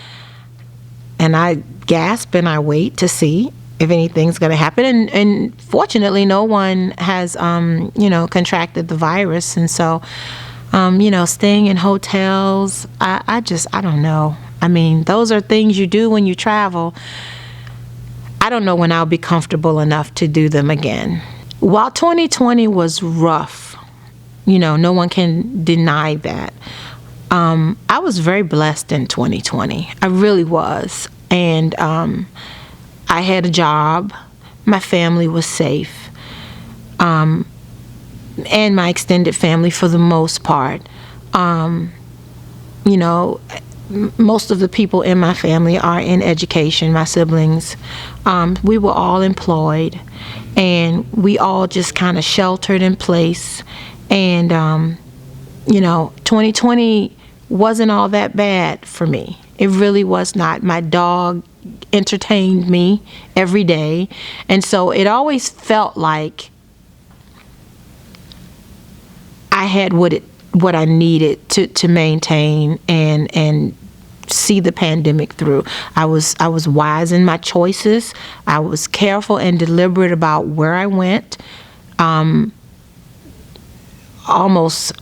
And I gasp and I wait to see if anything's going to happen. And fortunately, no one has, contracted the virus. And so, staying in hotels, I don't know. I mean, those are things you do when you travel. I don't know when I'll be comfortable enough to do them again. While 2020 was rough, no one can deny that. I was very blessed in 2020. I really was. And I had a job. My family was safe. And my extended family for the most part. Most of the people in my family are in education, my siblings. We were all employed, and we all just kind of sheltered in place. And, 2020 wasn't all that bad for me. It really was not. My dog entertained me every day. And so it always felt like I had what I needed to maintain and see the pandemic through. I was wise in my choices. I was careful and deliberate about where I went. Almost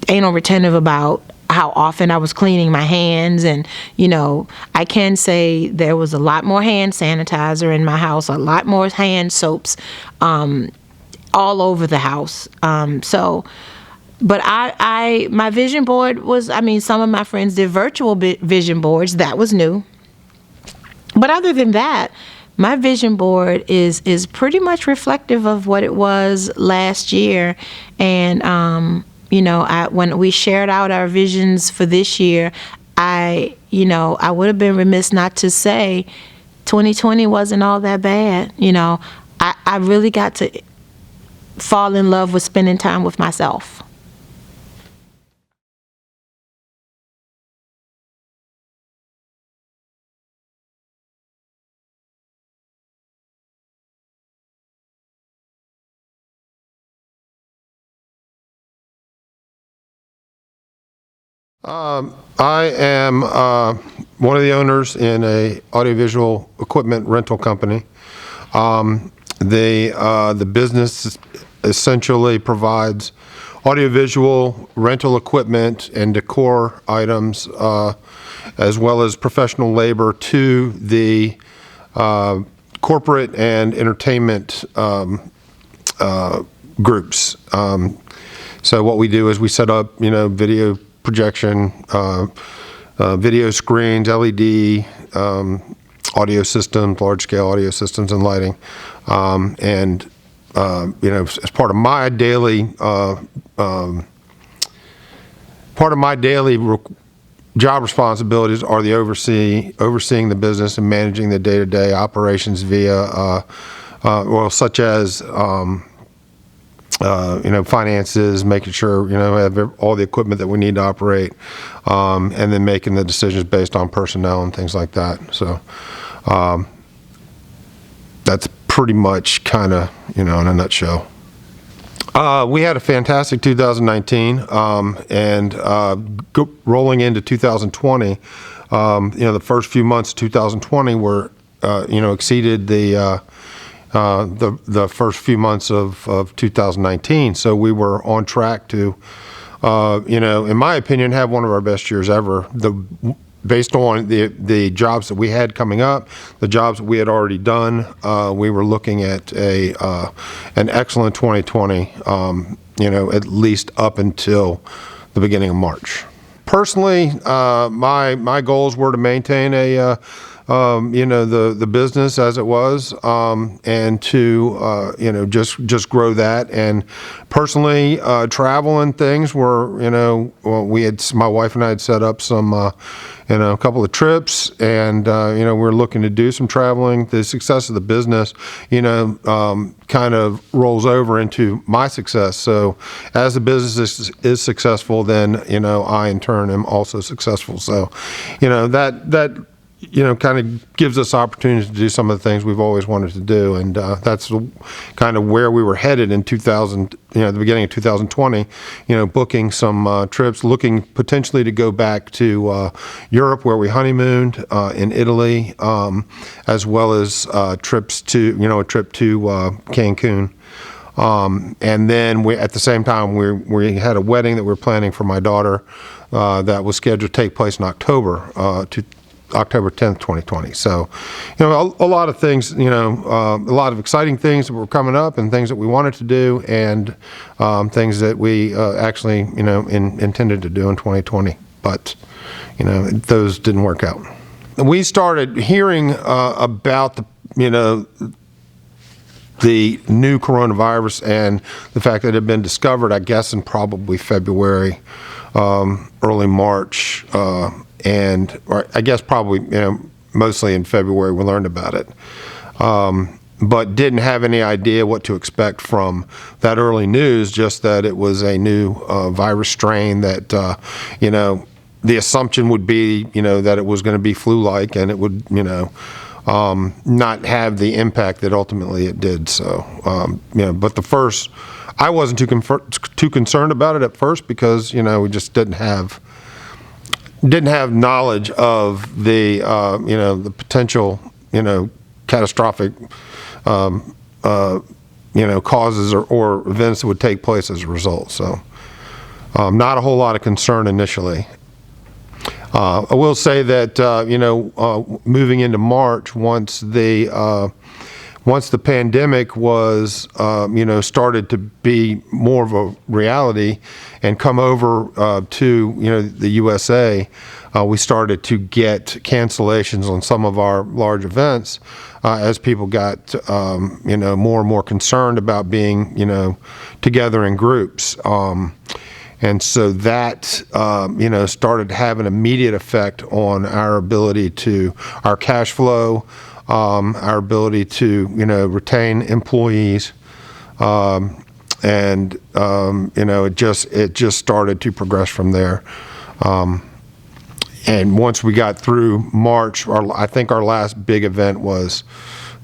anal retentive about how often I was cleaning my hands. And, I can say there was a lot more hand sanitizer in my house, a lot more hand soaps all over the house. But my vision board was, some of my friends did virtual vision boards. That was new. But other than that, my vision board is pretty much reflective of what it was last year. And, when we shared out our visions for this year, I would have been remiss not to say 2020 wasn't all that bad. I really got to fall in love with spending time with myself. I am one of the owners in a audiovisual equipment rental company. The business essentially provides audiovisual rental equipment and decor items, as well as professional labor to the corporate and entertainment groups. So what we do is we set up, video projection, video screens, LED, audio systems, large-scale audio systems and lighting, and as part of my daily job responsibilities are the overseeing the business and managing the day-to-day operations via such as finances, making sure, we have all the equipment that we need to operate, and then making the decisions based on personnel and things like that. So that's pretty much kind of, in a nutshell. We had a fantastic 2019, and rolling into 2020, the first few months of 2020 were, exceeded the first few months of 2019. So we were on track to, in my opinion, have one of our best years ever. Based on the jobs that we had coming up, the jobs that we had already done, we were looking at an excellent 2020. At least up until the beginning of March. Personally, my goals were to maintain the business as it was, and to, just grow that. And personally, travel and things were, my wife and I had set up some, a couple of trips, and, we're looking to do some traveling. The success of the business, kind of rolls over into my success. So as the business is successful, then, I in turn am also successful. So, that kind of gives us opportunities to do some of the things we've always wanted to do. And that's kind of where we were headed in the beginning of 2020, booking some trips, looking potentially to go back to Europe, where we honeymooned, in Italy, as well as trips to, a trip to Cancun. And then at the same time, we had a wedding that we were planning for my daughter that was scheduled to take place in October, October 10th, 2020. So, a lot of things, a lot of exciting things that were coming up, and things that we wanted to do, and things that we actually, intended to do in 2020. But, those didn't work out. We started hearing about the new coronavirus and the fact that it had been discovered, I guess, in probably February, early March, or I guess probably, mostly in February we learned about it, but didn't have any idea what to expect from that early news, just that it was a new virus strain that, the assumption would be, that it was going to be flu-like, and it would, not have the impact that ultimately it did. So, but I wasn't too concerned about it at first, because, we just didn't have knowledge of the, the potential, catastrophic, causes or events that would take place as a result. So, not a whole lot of concern initially. I will say that, moving into March, once the pandemic was, started to be more of a reality and come over to, the USA, we started to get cancellations on some of our large events as people got, more and more concerned about being, together in groups. And so that, started to have an immediate effect on our ability our cash flow, our ability to, retain employees. It just started to progress from there. And once we got through March, I think our last big event was,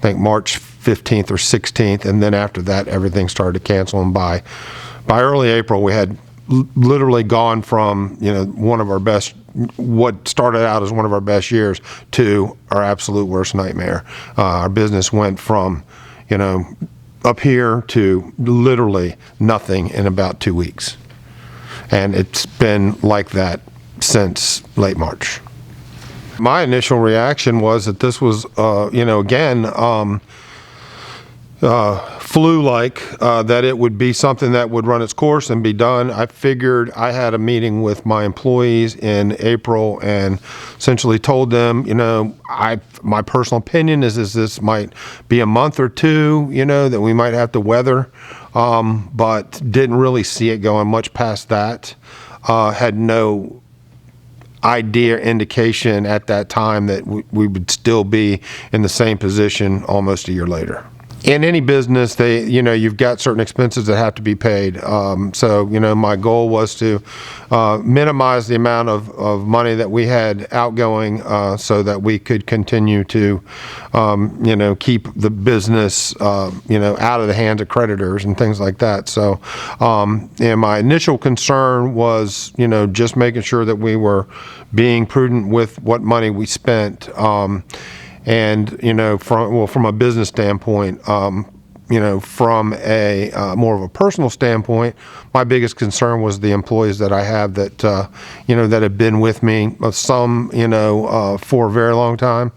March 15th or 16th, and then after that, everything started to cancel. And by early April, we had literally gone from one of our best, what started out as one of our best years, to our absolute worst nightmare. Our business went from up here to literally nothing in about 2 weeks, and it's been like that since late March. My initial reaction was that this was, flu-like, that it would be something that would run its course and be done. I figured I had a meeting with my employees in April and essentially told them, my personal opinion is this might be a month or two, that we might have to weather, but didn't really see it going much past that. Had no idea, indication at that time that we would still be in the same position almost a year later. In any business, you've got certain expenses that have to be paid. So my goal was to minimize the amount of money that we had outgoing, so that we could continue to, keep the business, out of the hands of creditors and things like that. So, and my initial concern was, just making sure that we were being prudent with what money we spent. And from a business standpoint, from a more of a personal standpoint, my biggest concern was the employees that I have that that have been with me. Some for a very long time,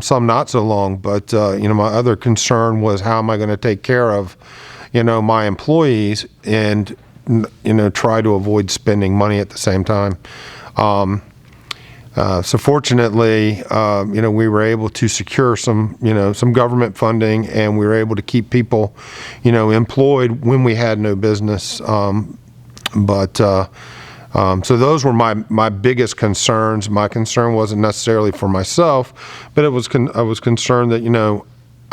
some not so long. But my other concern was, how am I going to take care of my employees and try to avoid spending money at the same time. So fortunately, we were able to secure some government funding, and we were able to keep people, employed when we had no business. So those were my biggest concerns. My concern wasn't necessarily for myself, but I was concerned that,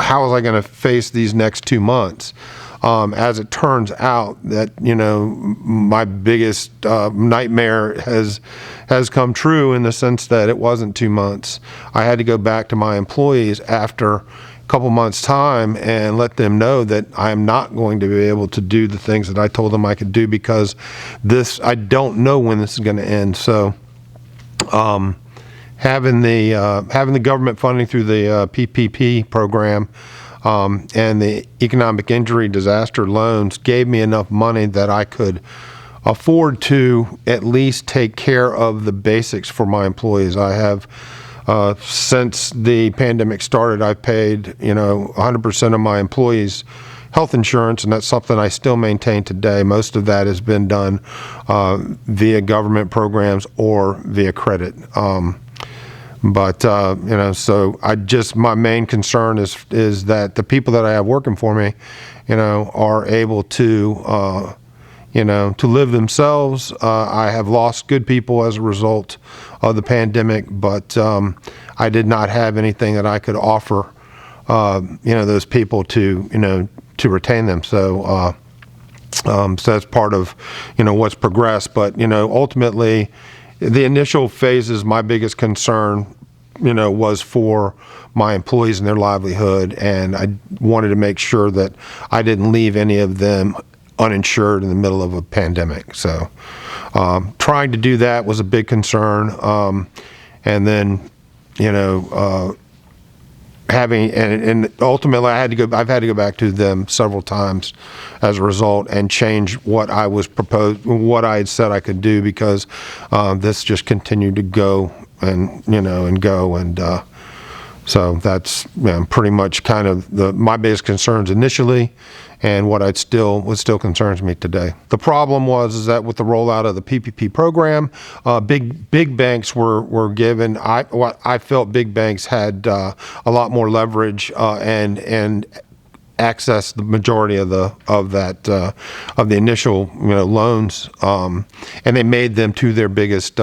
how was I going to face these next 2 months? As it turns out, that my biggest nightmare has come true, in the sense that it wasn't 2 months. I had to go back to my employees after a couple months' time and let them know that I'm not going to be able to do the things that I told them I could do, because I don't know when this is going to end. So having the government funding through the PPP program, and the economic injury disaster loans gave me enough money that I could afford to at least take care of the basics for my employees. I have, since the pandemic started, I've paid 100% of my employees' health insurance, and that's something I still maintain today. Most of that has been done via government programs or via credit. So my main concern is that the people that I have working for me, are able to, to live themselves. I have lost good people as a result of the pandemic, but I did not have anything that I could offer, those people to retain them. So that's part of, what's progressed. But, ultimately, the initial phases, my biggest concern, was for my employees and their livelihood, and I wanted to make sure that I didn't leave any of them uninsured in the middle of a pandemic. So trying to do that was a big concern. And then, having, and ultimately I've had to go back to them several times as a result and change what I was proposed, what I had said I could do, because this just continued to go and go. And so that's pretty much kind of my biggest concerns initially, and what still concerns me today. The problem is that with the rollout of the PPP program, big banks were given. I felt big banks had a lot more leverage and access the majority of the initial loans, and they made them to their biggest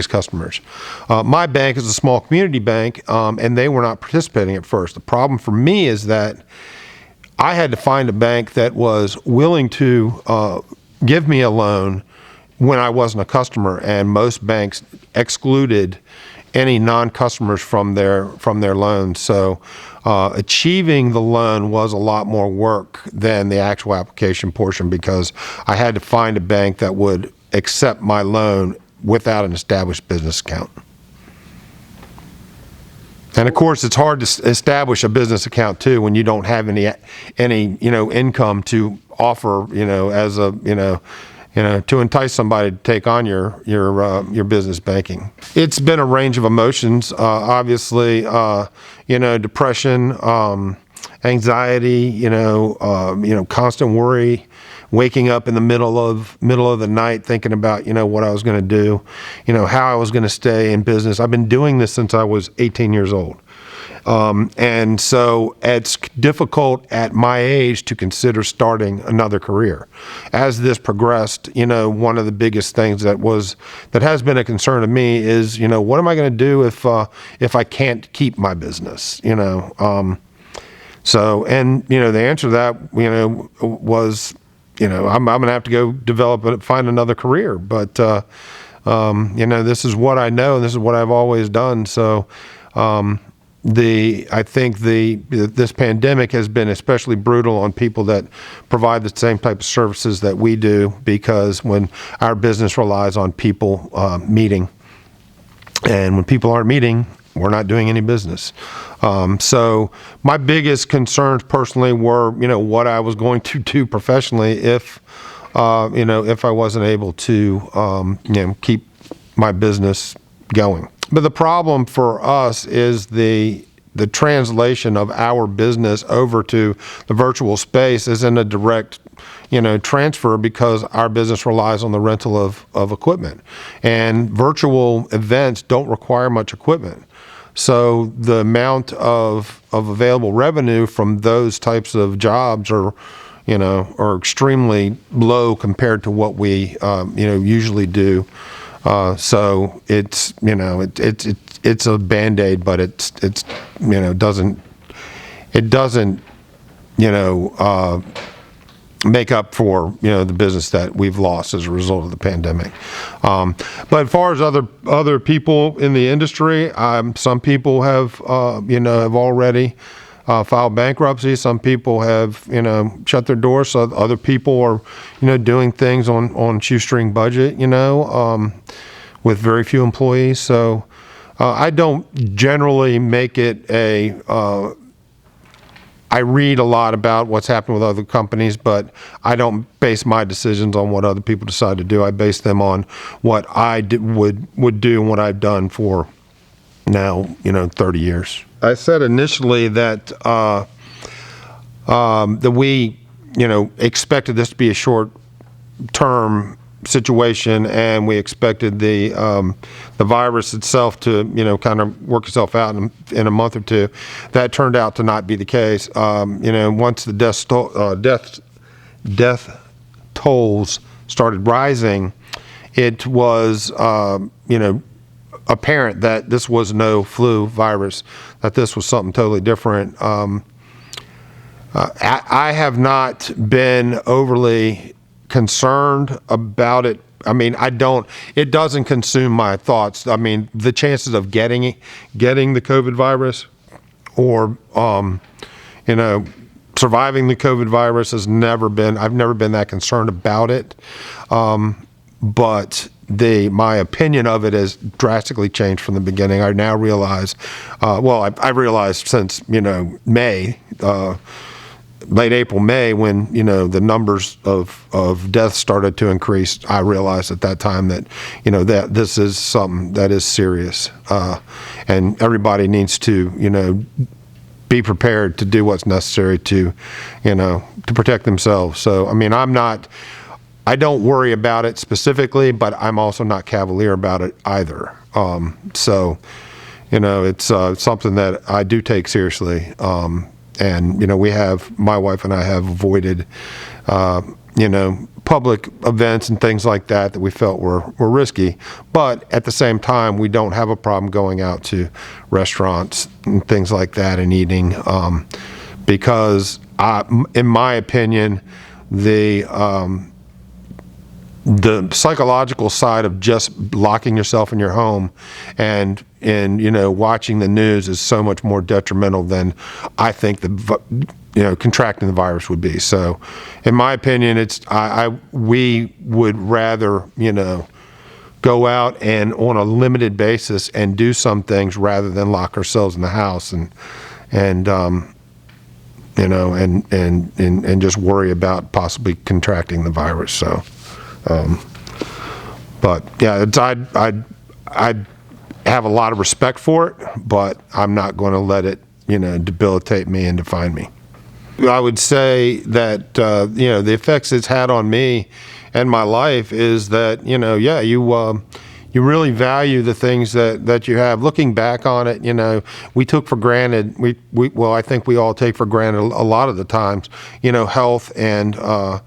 customers. My bank is a small community bank, and they were not participating at first. The problem for me is that I had to find a bank that was willing to give me a loan when I wasn't a customer, and most banks excluded any non-customers from their loans. So achieving the loan was a lot more work than the actual application portion, because I had to find a bank that would accept my loan without an established business account. And of course, it's hard to establish a business account too when you don't have any income to offer, as a to entice somebody to take on your business banking. It's been a range of emotions, obviously, depression, anxiety, constant worry, waking up in the middle of the night thinking about, what I was going to do, how I was going to stay in business. I've been doing this since I was 18 years old. And so it's difficult at my age to consider starting another career. As this progressed, one of the biggest things that has been a concern to me is, what am I going to do if I can't keep my business, So, and, the answer to that, was, I'm going to have to go find another career. But, this is what I know, and this is what I've always done. So, I think this pandemic has been especially brutal on people that provide the same type of services that we do, because when our business relies on people meeting, and when people aren't meeting, we're not doing any business. So my biggest concerns personally were, what I was going to do professionally if I wasn't able to, keep my business going. But the problem for us is the translation of our business over to the virtual space isn't a direct, transfer, because our business relies on the rental of equipment. And virtual events don't require much equipment. So the amount of available revenue from those types of jobs are extremely low compared to what we, usually do. So it's it's a Band-Aid, but it doesn't make up for the business that we've lost as a result of the pandemic. But as far as other people in the industry, some people have have already filed bankruptcy. Some people have shut their doors. So other people are doing things on shoestring budget, with very few employees. So I don't generally make it I read a lot about what's happened with other companies, but I don't base my decisions on what other people decide to do. I base them on what I would do and what I've done for now 30 years. I said initially that that we expected this to be a short-term situation, and we expected the virus itself to kind of work itself out in a month or two. That turned out to not be the case. Once the death tolls started rising, it was apparent that this was no flu virus, that this was something totally different. I have not been overly concerned about it. I mean, it doesn't consume my thoughts. I mean, the chances of getting the COVID virus or, surviving the COVID virus I've never been that concerned about it. But my opinion of it has drastically changed from the beginning. I now realize, I realized since, May, late April, May, when, the numbers of deaths started to increase, I realized at that time that, that this is something that is serious. And everybody needs to, be prepared to do what's necessary to, to protect themselves. So, I mean, I don't worry about it specifically, but I'm also not cavalier about it either. So, it's something that I do take seriously. And my wife and I have avoided, public events and things like that we felt were risky. But at the same time, we don't have a problem going out to restaurants and things like that and eating, because in my opinion, the psychological side of just locking yourself in your home and watching the news is so much more detrimental than I think contracting the virus would be. So, in my opinion, we would rather go out and on a limited basis and do some things rather than lock ourselves in the house and just worry about possibly contracting the virus. So. But yeah, I'd have a lot of respect for it, but I'm not going to let it, debilitate me and define me. I would say that, the effects it's had on me and my life is that, you really value the things that you have. Looking back on it, we took for granted, I think we all take for granted a lot of the times, health and our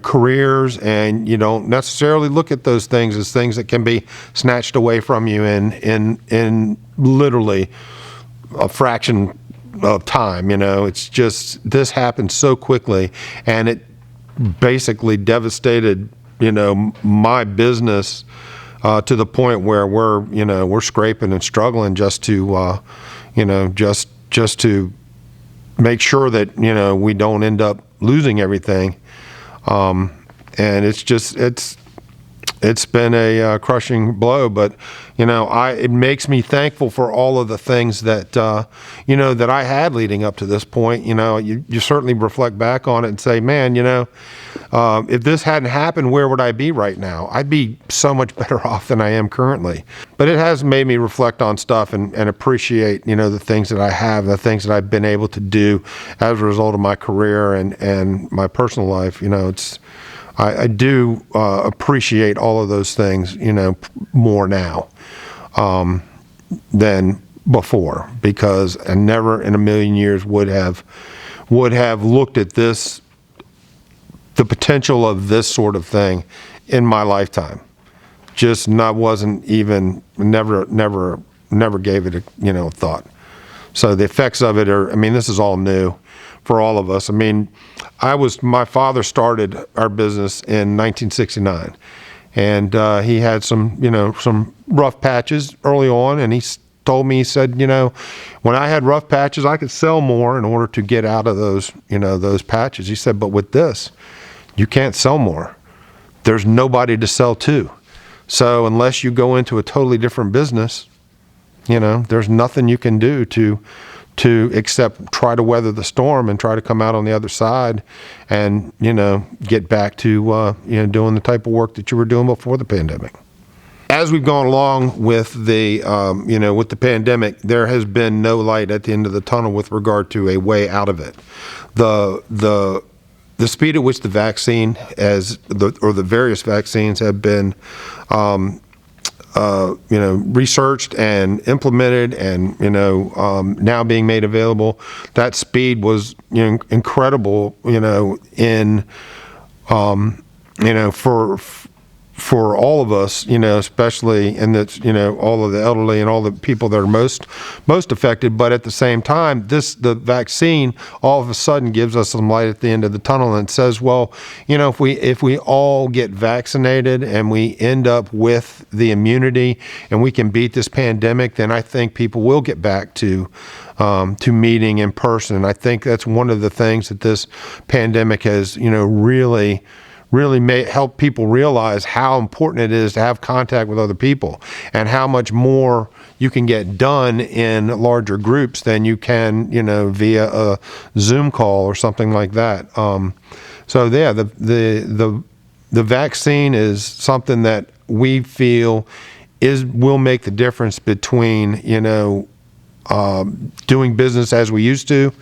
careers, and you don't necessarily look at those things as things that can be snatched away from you in literally a fraction of time. It's just, this happened so quickly, and it basically devastated my business to the point where we're scraping and struggling just to just to make sure that we don't end up losing everything, and it's been a crushing blow. But it makes me thankful for all of the things that that I had leading up to this point. You certainly reflect back on it and say, man, if this hadn't happened, where would I be right now? I'd be so much better off than I am currently. But it has made me reflect on stuff and appreciate, the things that I have, the things that I've been able to do as a result of my career and my personal life. I do appreciate all of those things, more now than before, because I never in a million years would have looked at this, the potential of this sort of thing in my lifetime. Just wasn't even, never gave it a thought. So the effects of it this is all new for all of us. My father started our business in 1969, and he had some rough patches early on, and he told me, he said, when I had rough patches, I could sell more in order to get out of those, those patches. He said, but with this, you can't sell more. There's nobody to sell to. So unless you go into a totally different business, there's nothing you can do to except try to weather the storm and try to come out on the other side and, get back to, doing the type of work that you were doing before the pandemic. As we've gone along with the, with the pandemic, there has been no light at the end of the tunnel with regard to a way out of it. The speed at which the vaccine or the various vaccines have been, researched and implemented and, now being made available, that speed was, incredible, for all of us, especially, and that's, all of the elderly and all the people that are most affected. But at the same time, the vaccine all of a sudden gives us some light at the end of the tunnel and says, well, if we all get vaccinated and we end up with the immunity and we can beat this pandemic, then I think people will get back to meeting in person. And I think that's one of the things that this pandemic has, really may help people realize how important it is to have contact with other people and how much more you can get done in larger groups than you can, via a Zoom call or something like that. So yeah, the vaccine is something that we feel will make the difference between, doing business as we used to,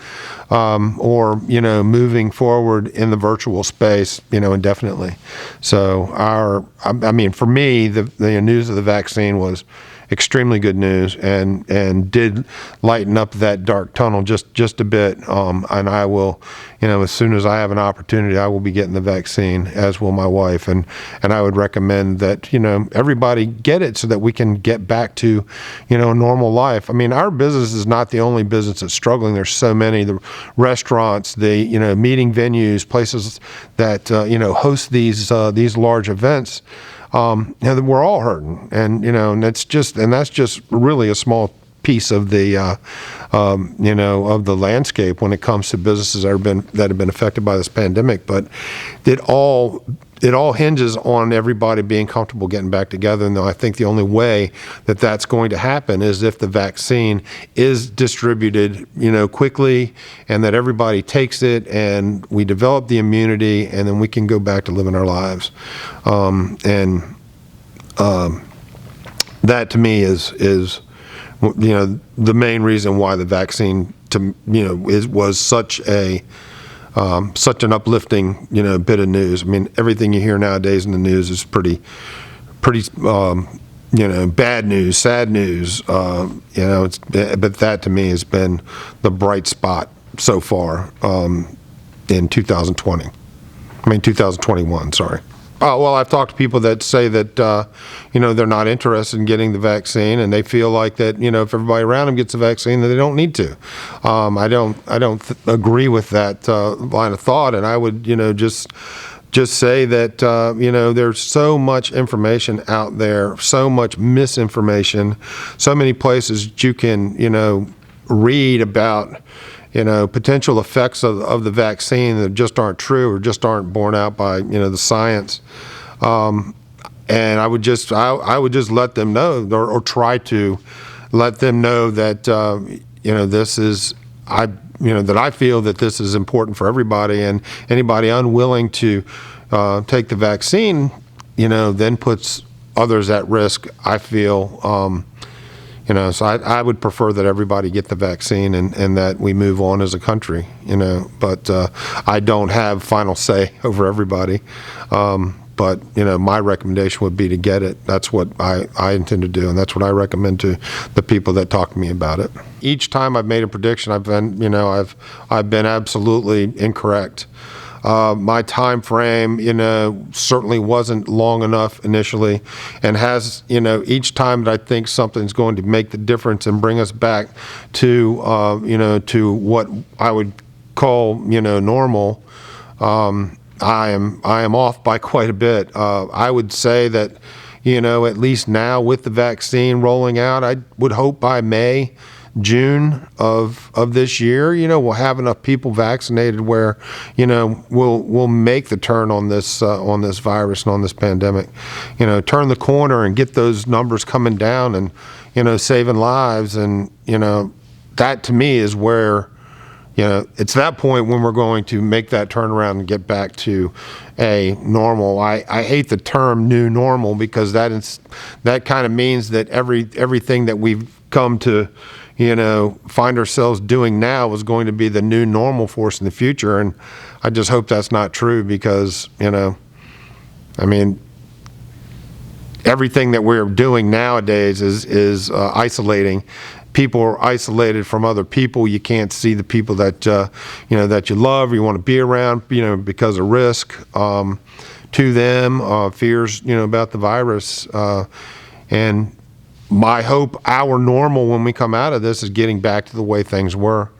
or moving forward in the virtual space, indefinitely. So for me, the news of the vaccine was extremely good news, and did lighten up that dark tunnel just a bit. And I will, as soon as I have an opportunity, I will be getting the vaccine, as will my wife. And I would recommend that, everybody get it so that we can get back to, a normal life. I mean, our business is not the only business that's struggling. There's so many, the restaurants, the, meeting venues, places that, host these large events. We're all hurting, and that's just really a small piece of the of the landscape when it comes to businesses that have been affected by this pandemic. But it all hinges on everybody being comfortable getting back together. And I think the only way that that's going to happen is if the vaccine is distributed, quickly, and that everybody takes it, and we develop the immunity, and then we can go back to living our lives. That to me is the main reason why the vaccine was such an uplifting bit of news. I mean, everything you hear nowadays in the news is pretty bad news, sad news. But that to me has been the bright spot so far in 2021. Sorry. Well, I've talked to people that say that, they're not interested in getting the vaccine, and they feel like that, if everybody around them gets the vaccine, that they don't need to. I don't agree with that line of thought, and I would, just say that, there's so much information out there, so much misinformation, so many places that you can, read about, potential effects of the vaccine that just aren't true or just aren't borne out by, the science. And I would just let them know, or try to let them know that, that I feel that this is important for everybody, and anybody unwilling to take the vaccine, then puts others at risk, I feel. So I would prefer that everybody get the vaccine, and that we move on as a country, but I don't have final say over everybody. But, my recommendation would be to get it. That's what I intend to do, and that's what I recommend to the people that talk to me about it. Each time I've made a prediction, I've been absolutely incorrect. My time frame, certainly wasn't long enough initially, and has, each time that I think something's going to make the difference and bring us back to, to what I would call, normal, I am off by quite a bit. I would say that, at least now with the vaccine rolling out, I would hope by May, June of this year, we'll have enough people vaccinated where, we'll make the turn on this virus and on this pandemic. Turn the corner and get those numbers coming down and, saving lives. And, that to me is where, it's that point when we're going to make that turnaround and get back to a normal. I hate the term new normal, because that kind of means that everything that we've come to, find ourselves doing now is going to be the new normal for us in the future. And I just hope that's not true, because, everything that we're doing nowadays is isolating. People are isolated from other people. You can't see the people that that you love or you want to be around, because of risk to them, fears about the virus, and my hope, our normal when we come out of this, is getting back to the way things were.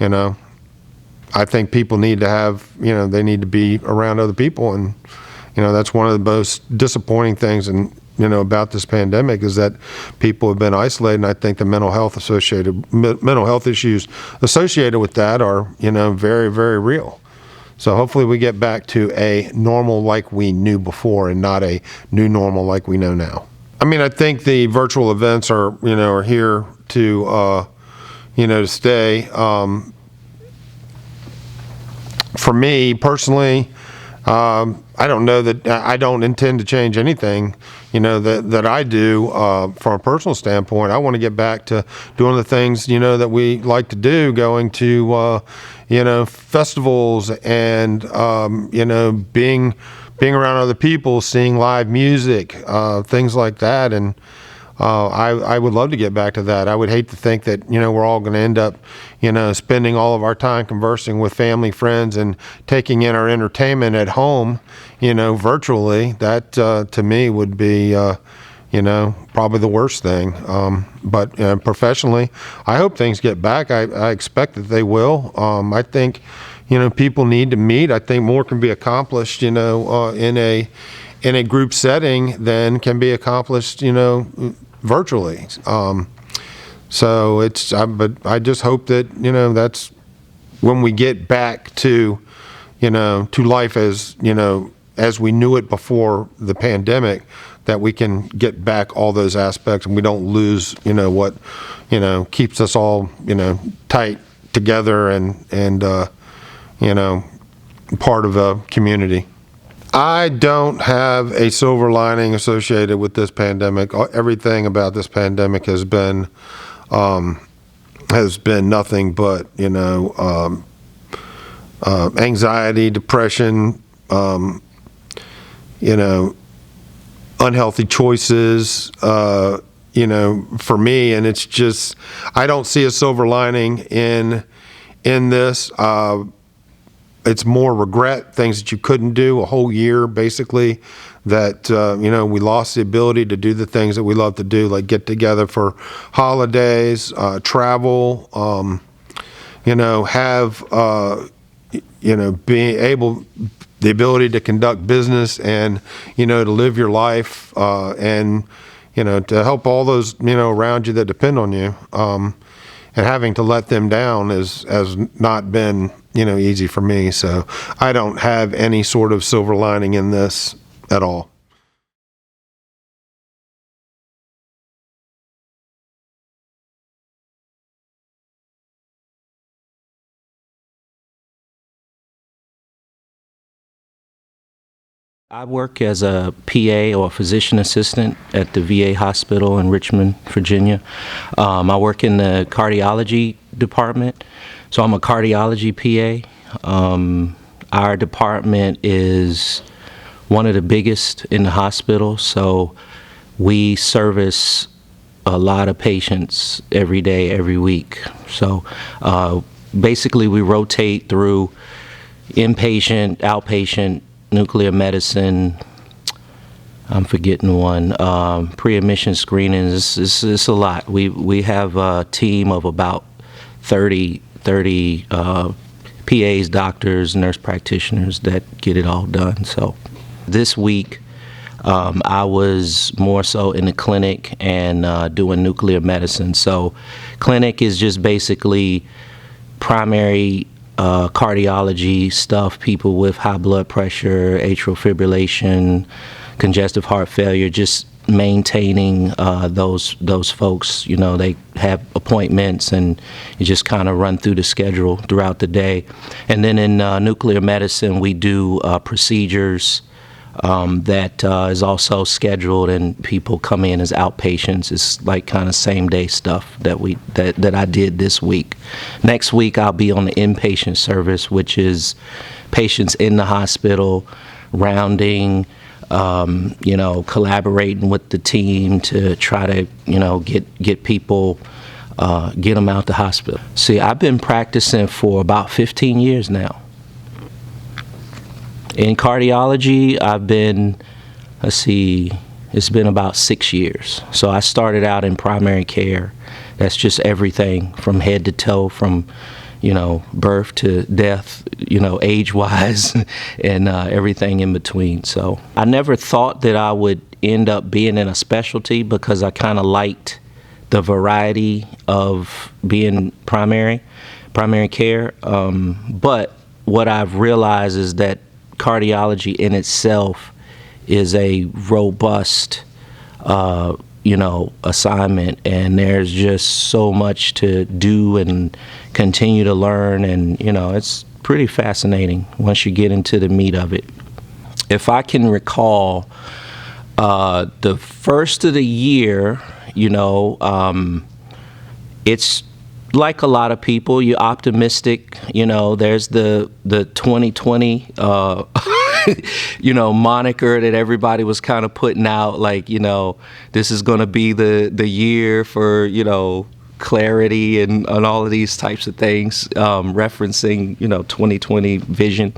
I think people need to have, they need to be around other people, and that's one of the most disappointing things and about this pandemic, is that people have been isolated, and I think the mental health issues associated with that are very, very real. So hopefully we get back to a normal like we knew before, and not a new normal like we know now. I think the virtual events are here to to stay. For me personally, I don't know that I don't intend to change anything, that I do from a personal standpoint. I want to get back to doing the things, that we like to do, going to, festivals and, being around other people, seeing live music, things like that. And I would love to get back to that. I would hate to think that, we're all going to end up, spending all of our time conversing with family, friends, and taking in our entertainment at home, virtually. That, to me, would be, probably the worst thing. But professionally, I hope things get back. I expect that they will. I think, people need to meet. I think more can be accomplished, in a group setting than can be accomplished, virtually. So but I just hope that, that's when we get back to, to life as we knew it before the pandemic, that we can get back all those aspects and we don't lose, what, keeps us all, tight together and part of a community. I don't have a silver lining associated with this pandemic. Everything about this pandemic has been nothing but, anxiety, depression, unhealthy choices, for me. And it's just, I don't see a silver lining in this. It's more regret, things that you couldn't do a whole year, basically, that, we lost the ability to do the things that we love to do, like get together for holidays, travel, have, being able, the ability to conduct business and, to live your life, and, to help all those, around you that depend on you. And having to let them down has not been, easy for me. So I don't have any sort of silver lining in this at all. I work as a PA or physician assistant at the VA hospital in Richmond, Virginia. I work in the cardiology department, so I'm a cardiology PA. Our department is one of the biggest in the hospital, so we service a lot of patients every day, every week. So basically we rotate through inpatient, outpatient, nuclear medicine, I'm forgetting one, pre-admission screenings. It's a lot. We have a team of about 30 PAs, doctors, nurse practitioners that get it all done. So this week, I was more so in the clinic and doing nuclear medicine. So clinic is just basically primary cardiology stuff, people with high blood pressure, atrial fibrillation, congestive heart failure, just maintaining those folks. They have appointments and you just kind of run through the schedule throughout the day. And then in nuclear medicine, we do procedures that is also scheduled, and people come in as outpatients. It's like kind of same day stuff that I did this week. Next week I'll be on the inpatient service, which is patients in the hospital, rounding, collaborating with the team to try to get people, get them out the hospital. See, I've been practicing for about 15 years now. In cardiology, I've been, it's been about 6 years. So I started out in primary care. That's just everything from head to toe, from, birth to death, age-wise, and everything in between. So I never thought that I would end up being in a specialty because I kind of liked the variety of being primary care. But what I've realized is that cardiology in itself is a robust, assignment, and there's just so much to do and continue to learn, and it's pretty fascinating once you get into the meat of it. If I can recall, the first of the year, it's like a lot of people, you're optimistic. There's the 2020 moniker that everybody was kind of putting out, like, this is going to be the year for, clarity and all of these types of things, referencing, 2020 vision.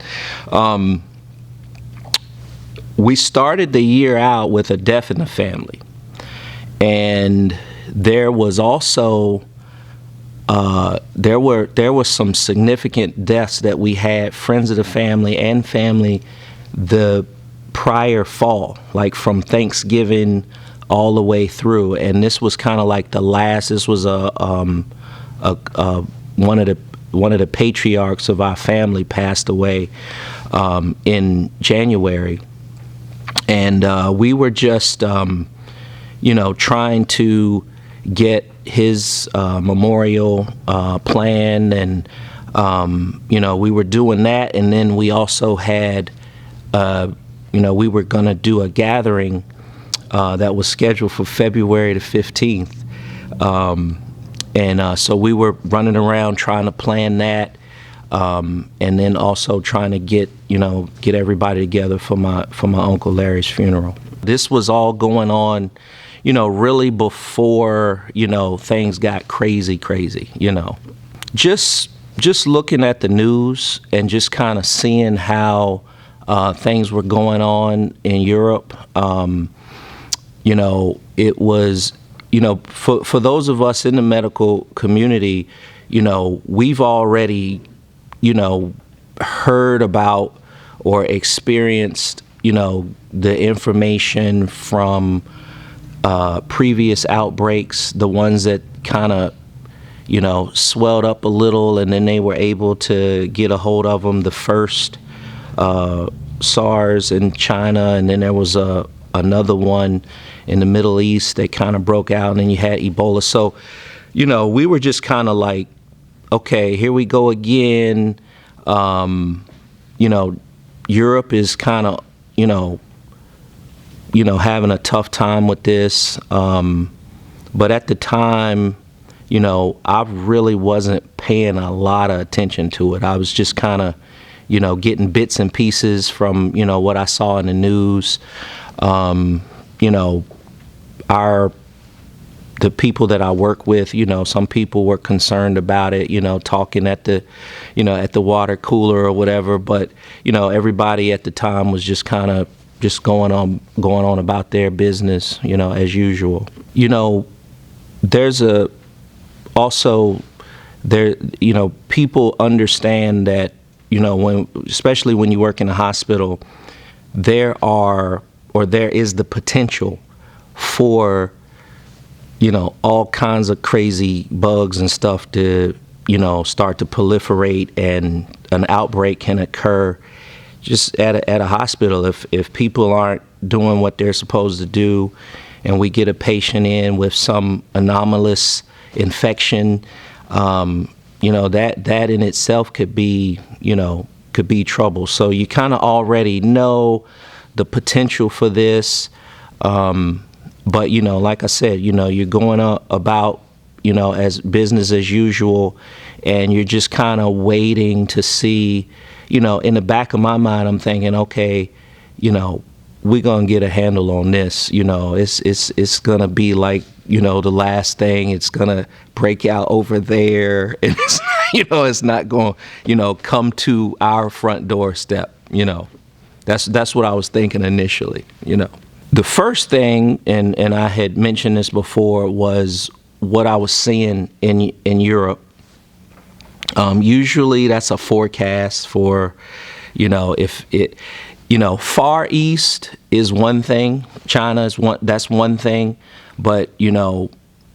We started the year out with a death in the family. And there was also, there were some significant deaths that we had, friends of the family and family, the prior fall, like from Thanksgiving all the way through. And this was kind of like the last. This was one of the patriarchs of our family passed away in January, and we were just trying to get his memorial plan, and we were doing that, and then we also had we were going to do a gathering that was scheduled for February the 15th. And so we were running around trying to plan that, and then also trying to get everybody together for my Uncle Larry's funeral. This was all going on, really before, things got crazy. Just looking at the news and just kind of seeing how things were going on in Europe. It was, for those of us in the medical community, we've already, heard about or experienced, the information from previous outbreaks, the ones that kind of, swelled up a little, and then they were able to get a hold of them. The first SARS in China, and then there was another one in the Middle East that kind of broke out, and then you had Ebola. So, we were just kind of like, okay, here we go again. Europe is kind of, having a tough time with this. But at the time, I really wasn't paying a lot of attention to it. I was just kind of, getting bits and pieces from, what I saw in the news. The people that I work with, some people were concerned about it, talking at the water cooler or whatever. But, everybody at the time was just kind of just going on about their business, as usual. There's people understand that, especially when you work in a hospital, there is the potential for, all kinds of crazy bugs and stuff to, start to proliferate, and an outbreak can occur just at a hospital. If people aren't doing what they're supposed to do, and we get a patient in with some anomalous infection, that in itself could be trouble. So you kind of already know the potential for this. But, like I said, you're going about, as business as usual, and you're just kind of waiting to see, in the back of my mind, I'm thinking, okay, we're going to get a handle on this. It's going to be like, the last thing. It's going to break out over there. And it's not going to, come to our front doorstep. That's what I was thinking initially, The first thing, and I had mentioned this before, was what I was seeing in Europe. Usually that's a forecast for, if it, Far East is one thing, China is that's one thing, but,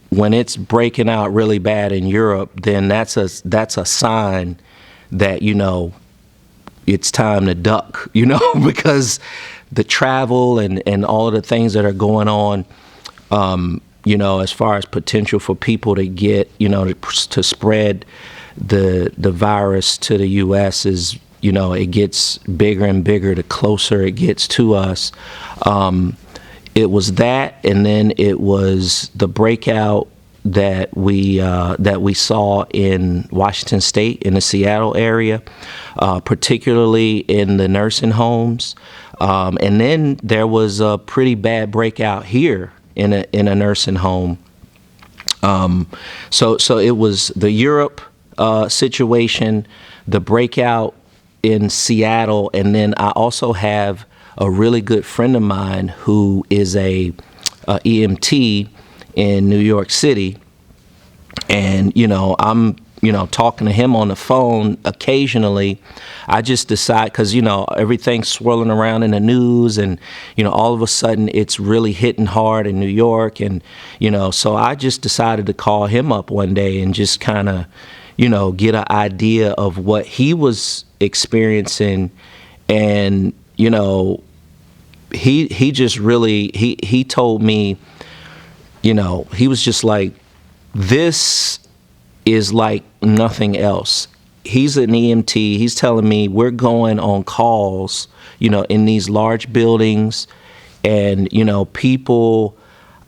when it's breaking out really bad in Europe, then that's a sign that, it's time to duck, because the travel and all of the things that are going on, as far as potential for people to get, to spread the virus to the U.S. is, it gets bigger and bigger the closer it gets to us. It was that, and then it was the breakout that we saw in Washington State, in the Seattle area, particularly in the nursing homes. And then there was a pretty bad breakout here in a nursing home. So it was the Europe situation, the breakout in Seattle, and then I also have a really good friend of mine who is a EMT in New York City, and I'm talking to him on the phone occasionally. I just decide, because everything's swirling around in the news, and all of a sudden it's really hitting hard in New York, and so I just decided to call him up one day and just kind of get an idea of what he was experiencing. And he just really he told me, he was just like, this is like nothing else. He's an EMT. He's telling me we're going on calls, in these large buildings, and people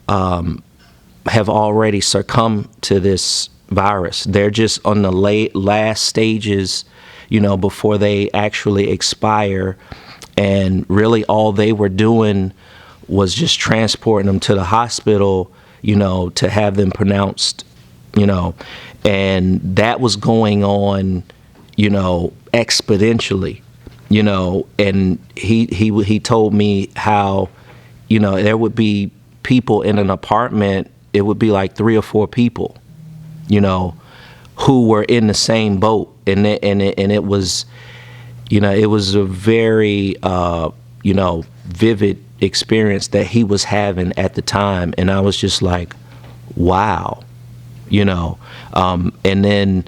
have already succumbed to this virus. They're just on the last stages, before they actually expire. And really all they were doing was just transporting them to the hospital, to have them pronounced, and that was going on, exponentially, and he told me how, there would be people in an apartment, it would be like 3 or 4 people, who were in the same boat, and it was, it was a very, vivid experience that he was having at the time. And I was just like, wow, and then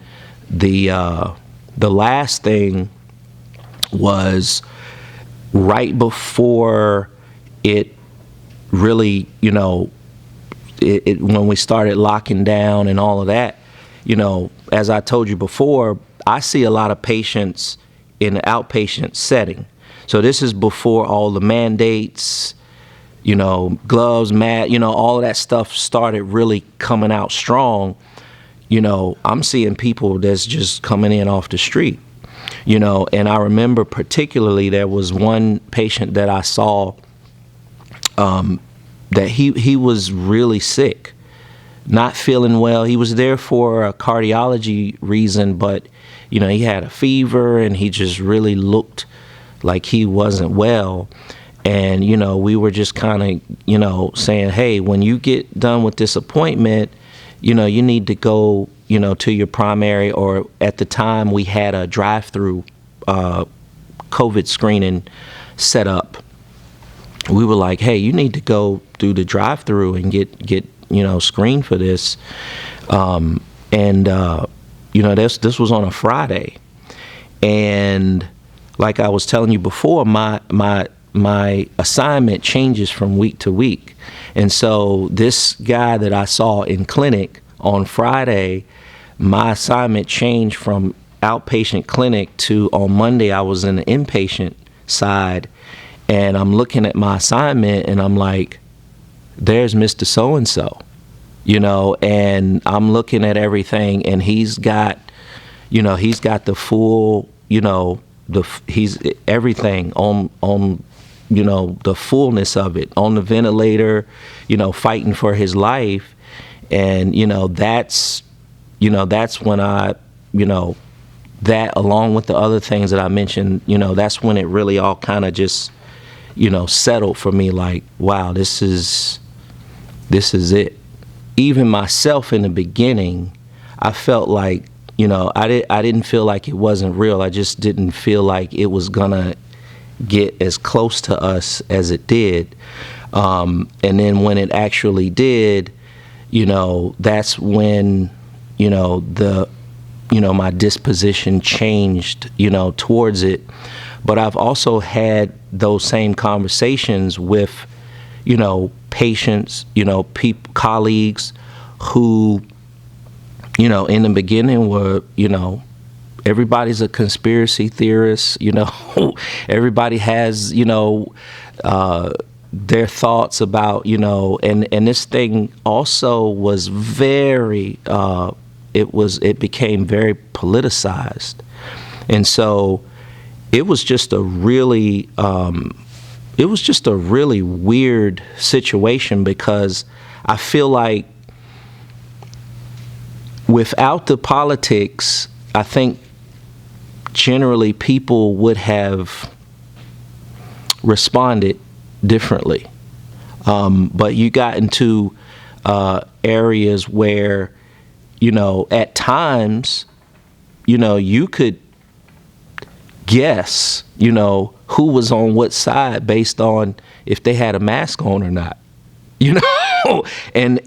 the last thing was right before it really, when we started locking down and all of that, as I told you before, I see a lot of patients in the outpatient setting. So this is before all the mandates, gloves, all of that stuff started really coming out strong. I'm seeing people that's just coming in off the street, and I remember particularly there was one patient that I saw, that he was really sick, not feeling well. He was there for a cardiology reason, but he had a fever and he just really looked like he wasn't well. And we were just kind of saying, hey, when you get done with this appointment, you need to go to your primary, or at the time we had a drive-through COVID screening set up. We were like, hey, you need to go through the drive-through and get screened for this. This was on a Friday. And like I was telling you before, my assignment changes from week to week. And so this guy that I saw in clinic on Friday, my assignment changed from outpatient clinic to, on Monday, I was in the inpatient side. And I'm looking at my assignment and I'm like, there's Mr. So-and-so, and I'm looking at everything, and he's got the full, he's everything on the fullness of it, on the ventilator, fighting for his life. And, that's when I, that along with the other things that I mentioned, that's when it really all kind of just, settled for me, like, wow, this is it. Even myself in the beginning, I felt like, I didn't feel like it wasn't real. I just didn't feel like it was gonna get as close to us as it did. And then when it actually did, that's when, my disposition changed, towards it. But I've also had those same conversations with, patients, colleagues who, in the beginning were, everybody's a conspiracy theorist, everybody has, their thoughts about, and this thing also was very, it became very politicized. And so it was just a really weird situation, because I feel like without the politics, I think generally people would have responded differently. But you got into areas where, at times, you could guess, who was on what side based on if they had a mask on or not, and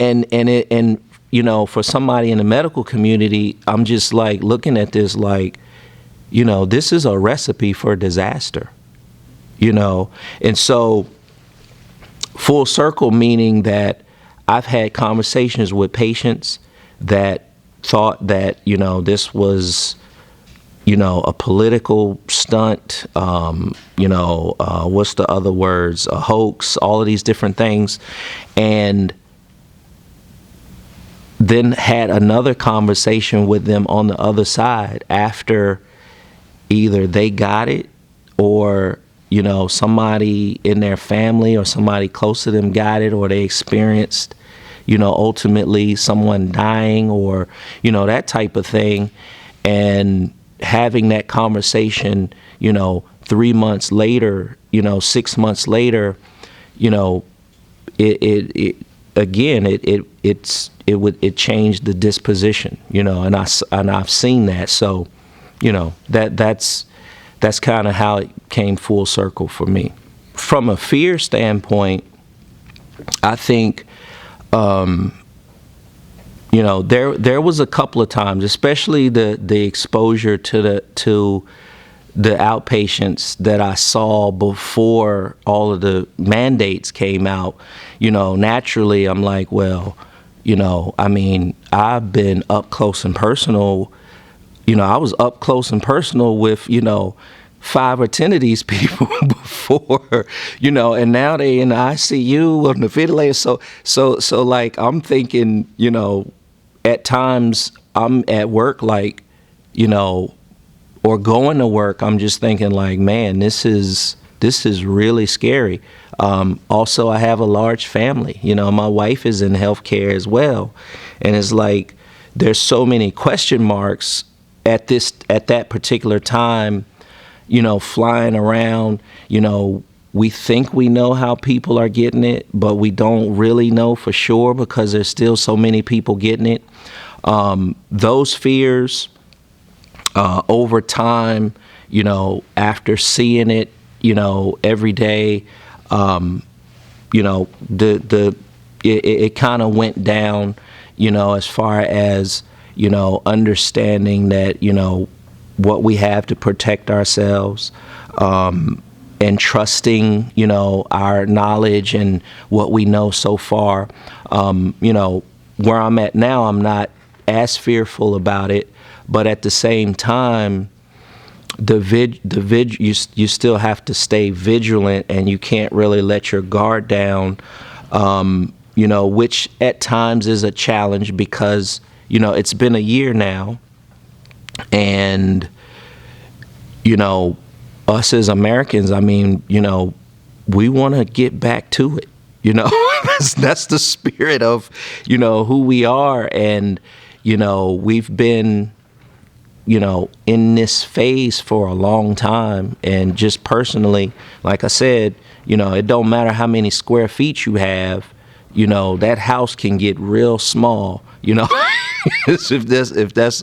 for somebody in the medical community, I'm just like looking at this like, this is a recipe for disaster, and so full circle, meaning that I've had conversations with patients that thought that, this was, a political stunt, what's the other words, a hoax, all of these different things. And then had another conversation with them on the other side after either they got it or, somebody in their family or somebody close to them got it, or they experienced, ultimately someone dying or, that type of thing. And having that conversation, 3 months later, 6 months later, it changed the disposition, and I've seen that. So, that's kind of how it came full circle for me. From a fear standpoint, I think, there was a couple of times, especially the exposure to the outpatients that I saw before all of the mandates came out. Naturally, I'm like, well, I've been up close and personal. I was up close and personal with, 5 or 10 of these people before, and now they in the ICU on the ventilator. So like, I'm thinking, at times I'm at work, like, or going to work, I'm just thinking like, man, this is really scary. Also, I have a large family. My wife is in healthcare as well, and it's like there's so many question marks at that particular time. Flying around. We think we know how people are getting it, but we don't really know for sure because there's still so many people getting it. Those fears, over time, after seeing it, every day, it kind of went down, as far as, understanding that, what we have to protect ourselves, and trusting, our knowledge and what we know so far. Where I'm at now, I'm not as fearful about it, but at the same time, you still have to stay vigilant, and you can't really let your guard down, which at times is a challenge because, it's been a year now, and, us as Americans, we want to get back to it, that's the spirit of, who we are. And, we've been, in this phase for a long time. And just personally, like I said, it don't matter how many square feet you have, that house can get real small, if that's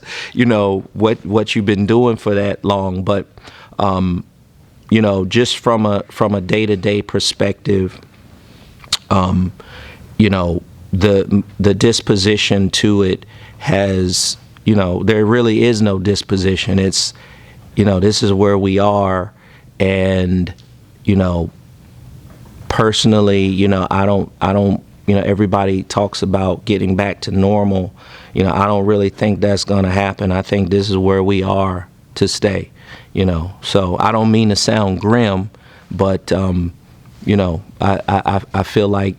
what you've been doing for that long. But just from a day-to-day perspective, the disposition to it has, there really is no disposition. It's, this is where we are. And, personally, I don't, everybody talks about getting back to normal. I don't really think that's going to happen. I think this is where we are to stay, so I don't mean to sound grim, but, I feel like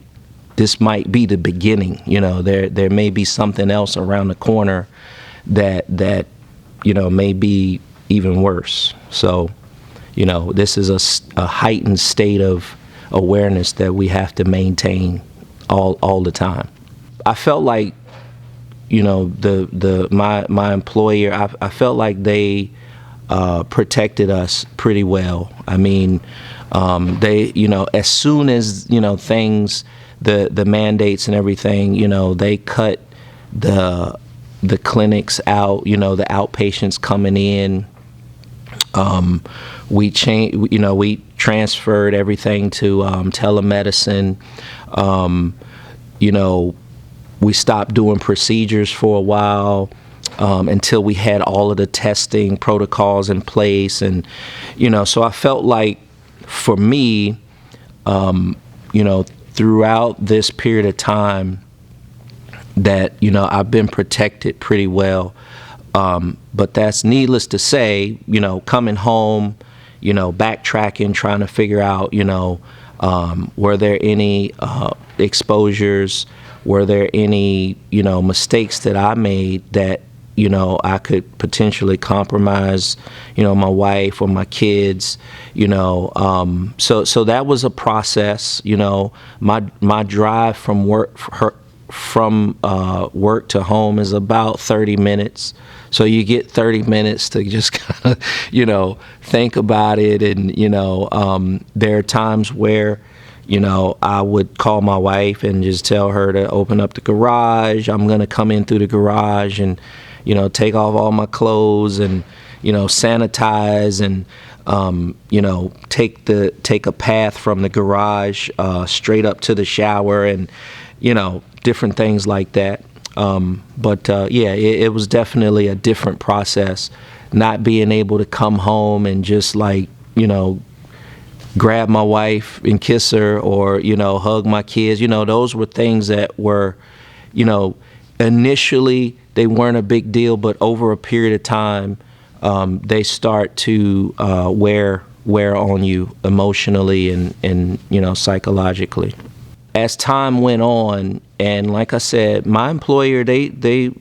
this might be the beginning. There may be something else around the corner that may be even worse. So, this is a heightened state of awareness that we have to maintain all the time. I felt like, my employer, I felt like they protected us pretty well. I mean, they, as soon as, things, the mandates and everything, they cut the clinics out, the outpatients coming in. We transferred everything to telemedicine. We stopped doing procedures for a while until we had all of the testing protocols in place. And, so I felt like for me, throughout this period of time that, I've been protected pretty well. But that's needless to say, coming home, backtracking, trying to figure out, were there any exposures? Were there any, mistakes that I made that, I could potentially compromise, my wife or my kids, so that was a process, my drive from work to home is about 30 minutes. So you get 30 minutes to just kind of, think about it. And, there are times where, I would call my wife and just tell her to open up the garage. I'm going to come in through the garage and, take off all my clothes and, sanitize and, take a path from the garage straight up to the shower and, different things like that. But it was definitely a different process, not being able to come home and just like, grab my wife and kiss her or, hug my kids. Those were things that were, initially they weren't a big deal, but over a period of time, they start to wear on you emotionally and psychologically. As time went on, and like I said, my employer, they've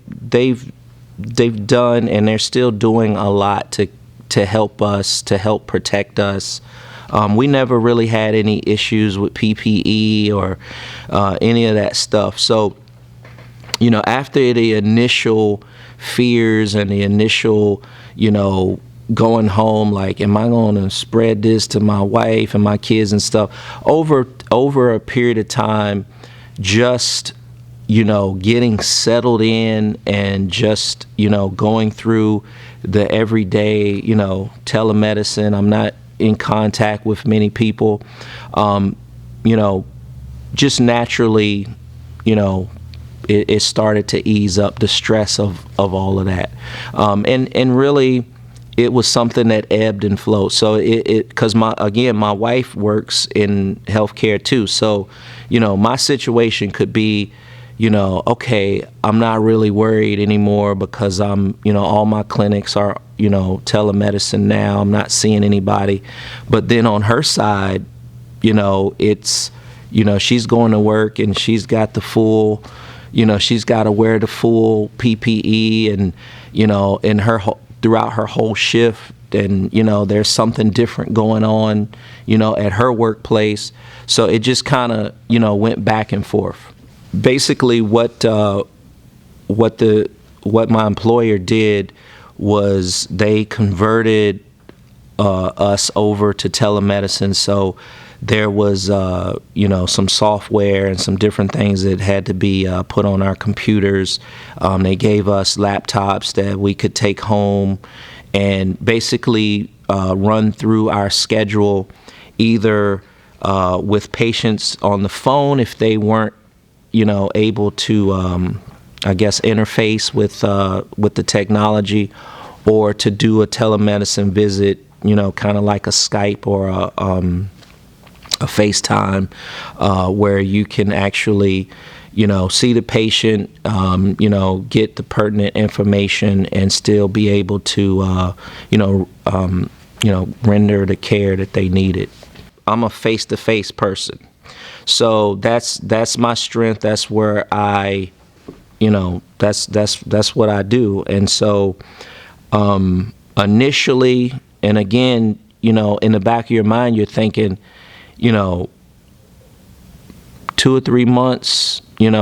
done and they're still doing a lot to help us, to help protect us. We never really had any issues with PPE or any of that stuff. So, after the initial fears and the initial, going home, like, am I going to spread this to my wife and my kids and stuff? Over a period of time, just, getting settled in and just, going through the everyday, telemedicine. I'm not in contact with many people, just naturally, it started to ease up the stress of all of that. And really, it was something that ebbed and flowed. So because my wife works in healthcare too. So, my situation could be, okay, I'm not really worried anymore because all my clinics are, telemedicine now. I'm not seeing anybody. But then on her side, it's, she's going to work and she's got the full, she's got to wear the full PPE and, throughout her whole shift. And, there's something different going on, at her workplace. So it just kind of, went back and forth. Basically what my employer did was they converted us over to telemedicine. So there was, some software and some different things that had to be put on our computers. They gave us laptops that we could take home and basically run through our schedule, either with patients on the phone if they weren't, able to, interface with the technology, or to do a telemedicine visit, kind of like a Skype or a FaceTime, where you can actually, see the patient, get the pertinent information and still be able to, render the care that they needed. I'm a face-to-face person. So that's my strength. That's where I, that's what I do. And so initially, and again, in the back of your mind, you're thinking, 2 or 3 months, you're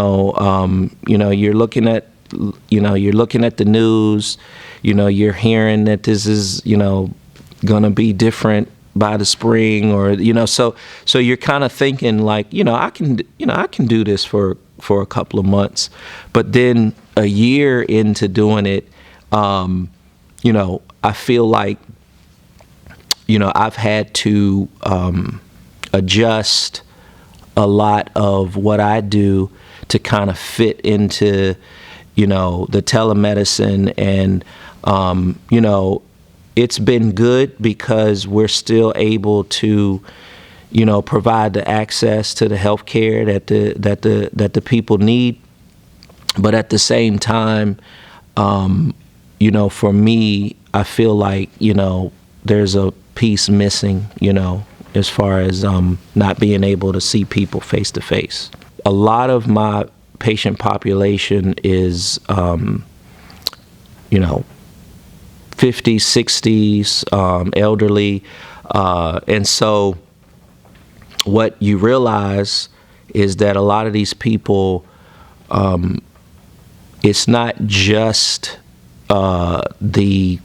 looking at, the news, you're hearing that this is, going to be different by the spring, or, so you're kind of thinking like, I can do this for a couple of months. But then a year into doing it, I feel like, I've had to adjust a lot of what I do to kind of fit into, the telemedicine. And, it's been good because we're still able to, provide the access to the health care that the people need. But at the same time, for me, I feel like, there's a piece missing, as far as not being able to see people face to face. A lot of my patient population is, 50s, 60s, elderly. And so what you realize is that a lot of these people, it's not just the,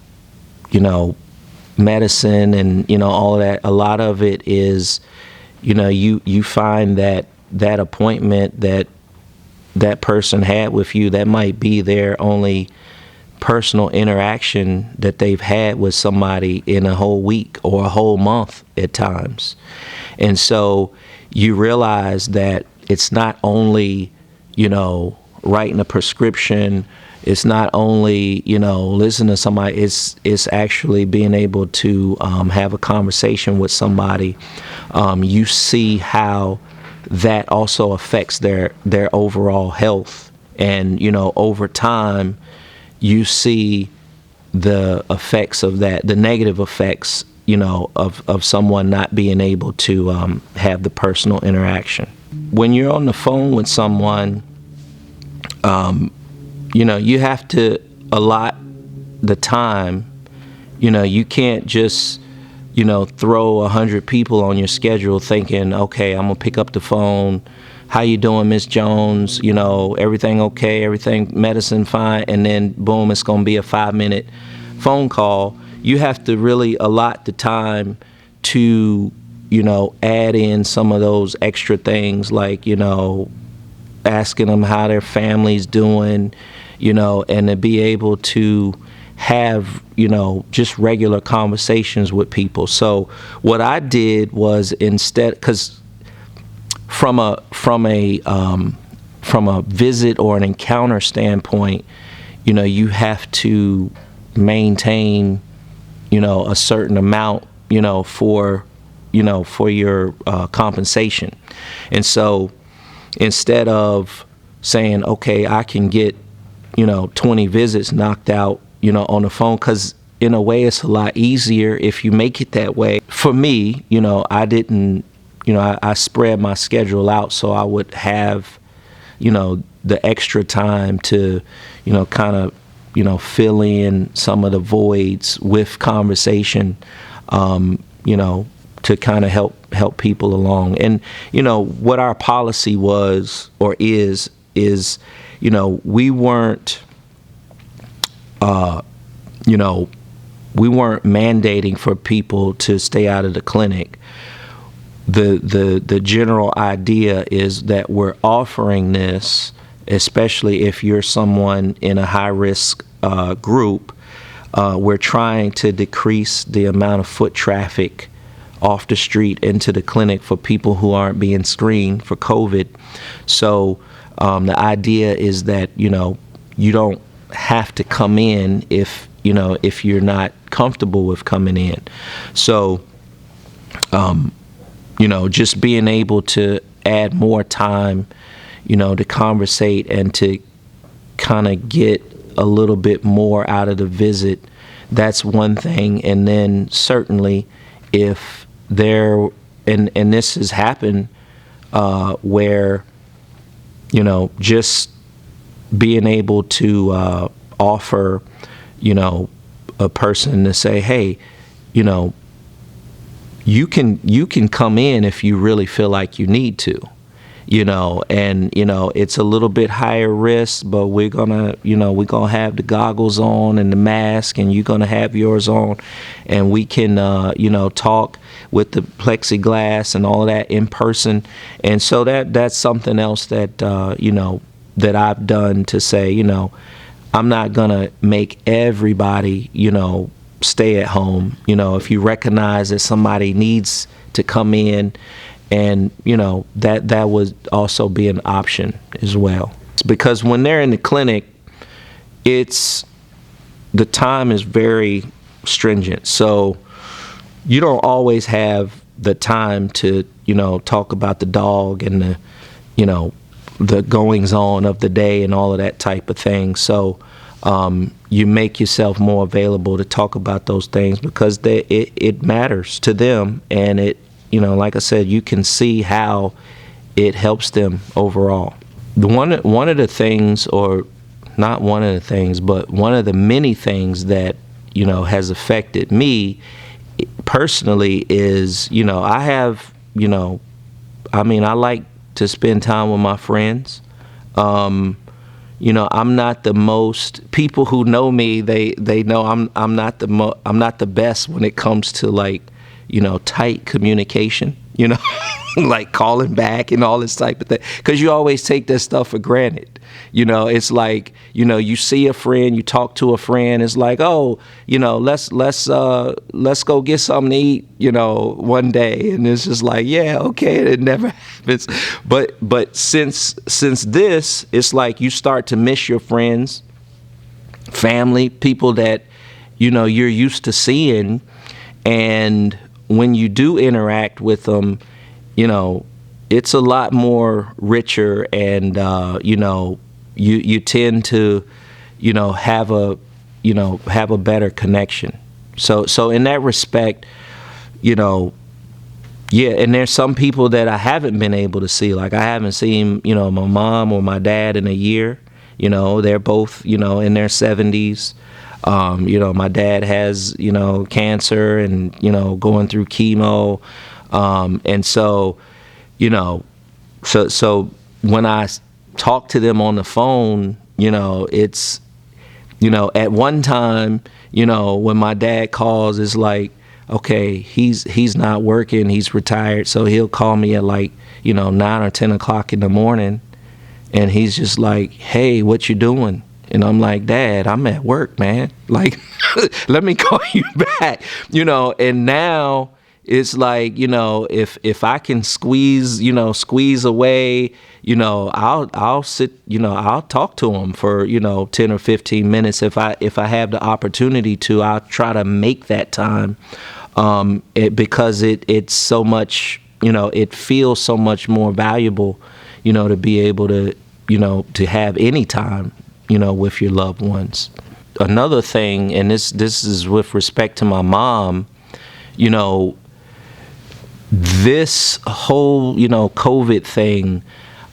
medicine and, all of that. A lot of it is, you find that appointment that person had with you, that might be their only personal interaction that they've had with somebody in a whole week or a whole month at times. And so you realize that it's not only, writing a prescription, it's not only, listening to somebody, it's actually being able to have a conversation with somebody. You see how that also affects their overall health. And, over time, you see the effects of that, the negative effects, of someone not being able to have the personal interaction. When you're on the phone with someone, you have to allot the time. You can't just, throw 100 people on your schedule thinking, okay, I'm gonna pick up the phone. How you doing, Miss Jones? Everything okay? Everything, medicine fine? And then boom, it's gonna be a 5-minute phone call. You have to really allot the time to, add in some of those extra things like, asking them how their family's doing, and to be able to have, just regular conversations with people. So what I did was, instead, because from a visit or an encounter standpoint, you have to maintain, a certain amount, for your compensation. And so instead of saying, okay, I can get, 20 visits knocked out, on the phone, because in a way it's a lot easier if you make it that way. For me, I didn't, I spread my schedule out so I would have, the extra time to, kind of, fill in some of the voids with conversation, to kind of help people along. And, what our policy was or is, we weren't, we weren't mandating for people to stay out of the clinic. The general idea is that we're offering this, especially if you're someone in a high-risk group. We're trying to decrease the amount of foot traffic off the street into the clinic for people who aren't being screened for COVID. So the idea is that, you don't have to come in if you're not comfortable with coming in. So, just being able to add more time, to conversate and to kind of get a little bit more out of the visit, that's one thing. And then certainly if they're, and this has happened where, just being able to offer, a person to say, hey, you can come in if you really feel like you need to, and it's a little bit higher risk, but we're gonna have the goggles on and the mask, and you're gonna have yours on, and we can talk with the plexiglass and all of that in person. And so that's something else that that I've done to say, I'm not gonna make everybody stay at home. If you recognize that somebody needs to come in, and that would also be an option as well. Because when they're in the clinic, the time is very stringent, so you don't always have the time to talk about the dog and the goings on of the day and all of that type of thing. So you make yourself more available to talk about those things because it matters to them, and it like I said, you can see how it helps them overall. One of the things, or not one of the things, but one of the many things that has affected me personally is I have I like to spend time with my friends. I'm not the most, people who know me, they know I'm not the best when it comes to tight communication, like calling back and all this type of thing, because you always take that stuff for granted. It's like, you see a friend, you talk to a friend, it's like, oh, let's go get something to eat, one day. And it's just like, yeah, okay, it never happens. But since this, it's like you start to miss your friends, family, people that, you're used to seeing. And when you do interact with them, it's a lot more richer, and you tend to have a better connection. So in that respect, yeah. And there's some people that I haven't been able to see, like I haven't seen my mom or my dad in a year. They're both in their 70s. My dad has cancer and going through chemo, and so so when I talk to them on the phone, it's at one time, when my dad calls, it's like, okay, he's not working, he's retired, so he'll call me at 9 or 10 o'clock in the morning, and he's just like, hey, what you doing? And I'm like, Dad, I'm at work, man. Let me call you back. And now it's like, if I can squeeze away, I'll sit, I'll talk to him for, 10 or 15 minutes. If I have the opportunity to, I'll try to make that time, because it's so much, it feels so much more valuable, to be able to, to have any time, with your loved ones. Another thing, and this is with respect to my mom, this whole, COVID thing,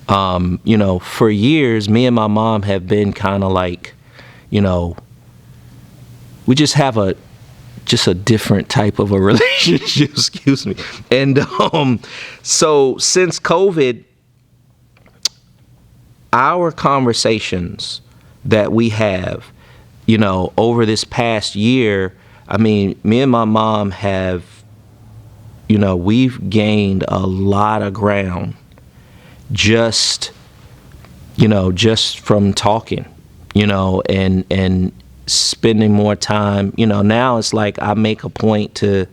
for years, me and my mom have been kind of like, we just have a different type of a relationship, excuse me. And so since COVID, our conversations that we have, over this past year, me and my mom have, we've gained a lot of ground just from talking, and spending more time. Now it's like I make a point to,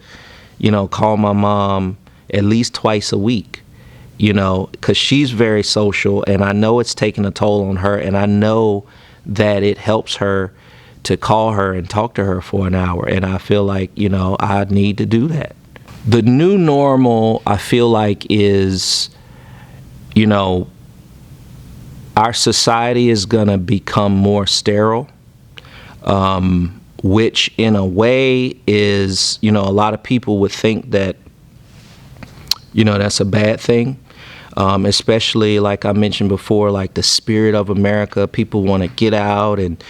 call my mom at least twice a week, because she's very social, and I know it's taking a toll on her, and I know that it helps her to call her and talk to her for an hour, and I feel like, I need to do that. The new normal, I feel like, is, our society is going to become more sterile, which in a way is, a lot of people would think that, that's a bad thing. Especially like I mentioned before, like the spirit of America, people want to get out and,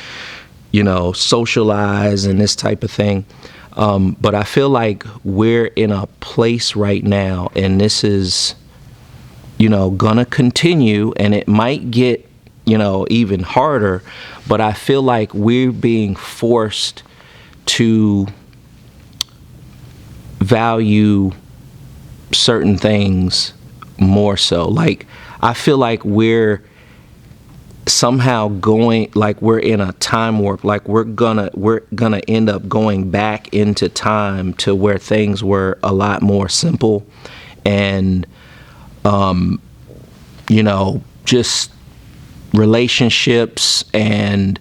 socialize and this type of thing. But I feel like we're in a place right now, and this is, gonna continue, and it might get, even harder, but I feel like we're being forced to value certain things more so. Like, I feel like we're somehow going, like we're in a time warp, like we're gonna end up going back into time to where things were a lot more simple and just relationships and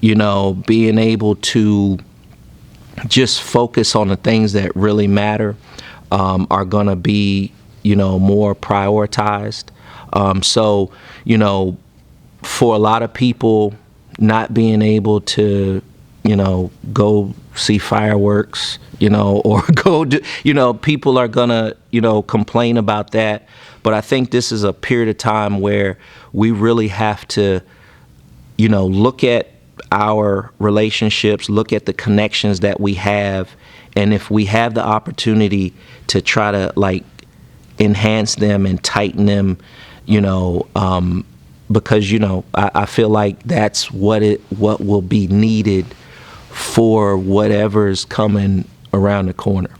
being able to just focus on the things that really matter are gonna be more prioritized. So for a lot of people, not being able to, go see fireworks, or go do, people are gonna, complain about that. But I think this is a period of time where we really have to, look at our relationships, look at the connections that we have. And if we have the opportunity to try to enhance them and tighten them, because I feel like that's what will be needed for whatever's coming around the corner.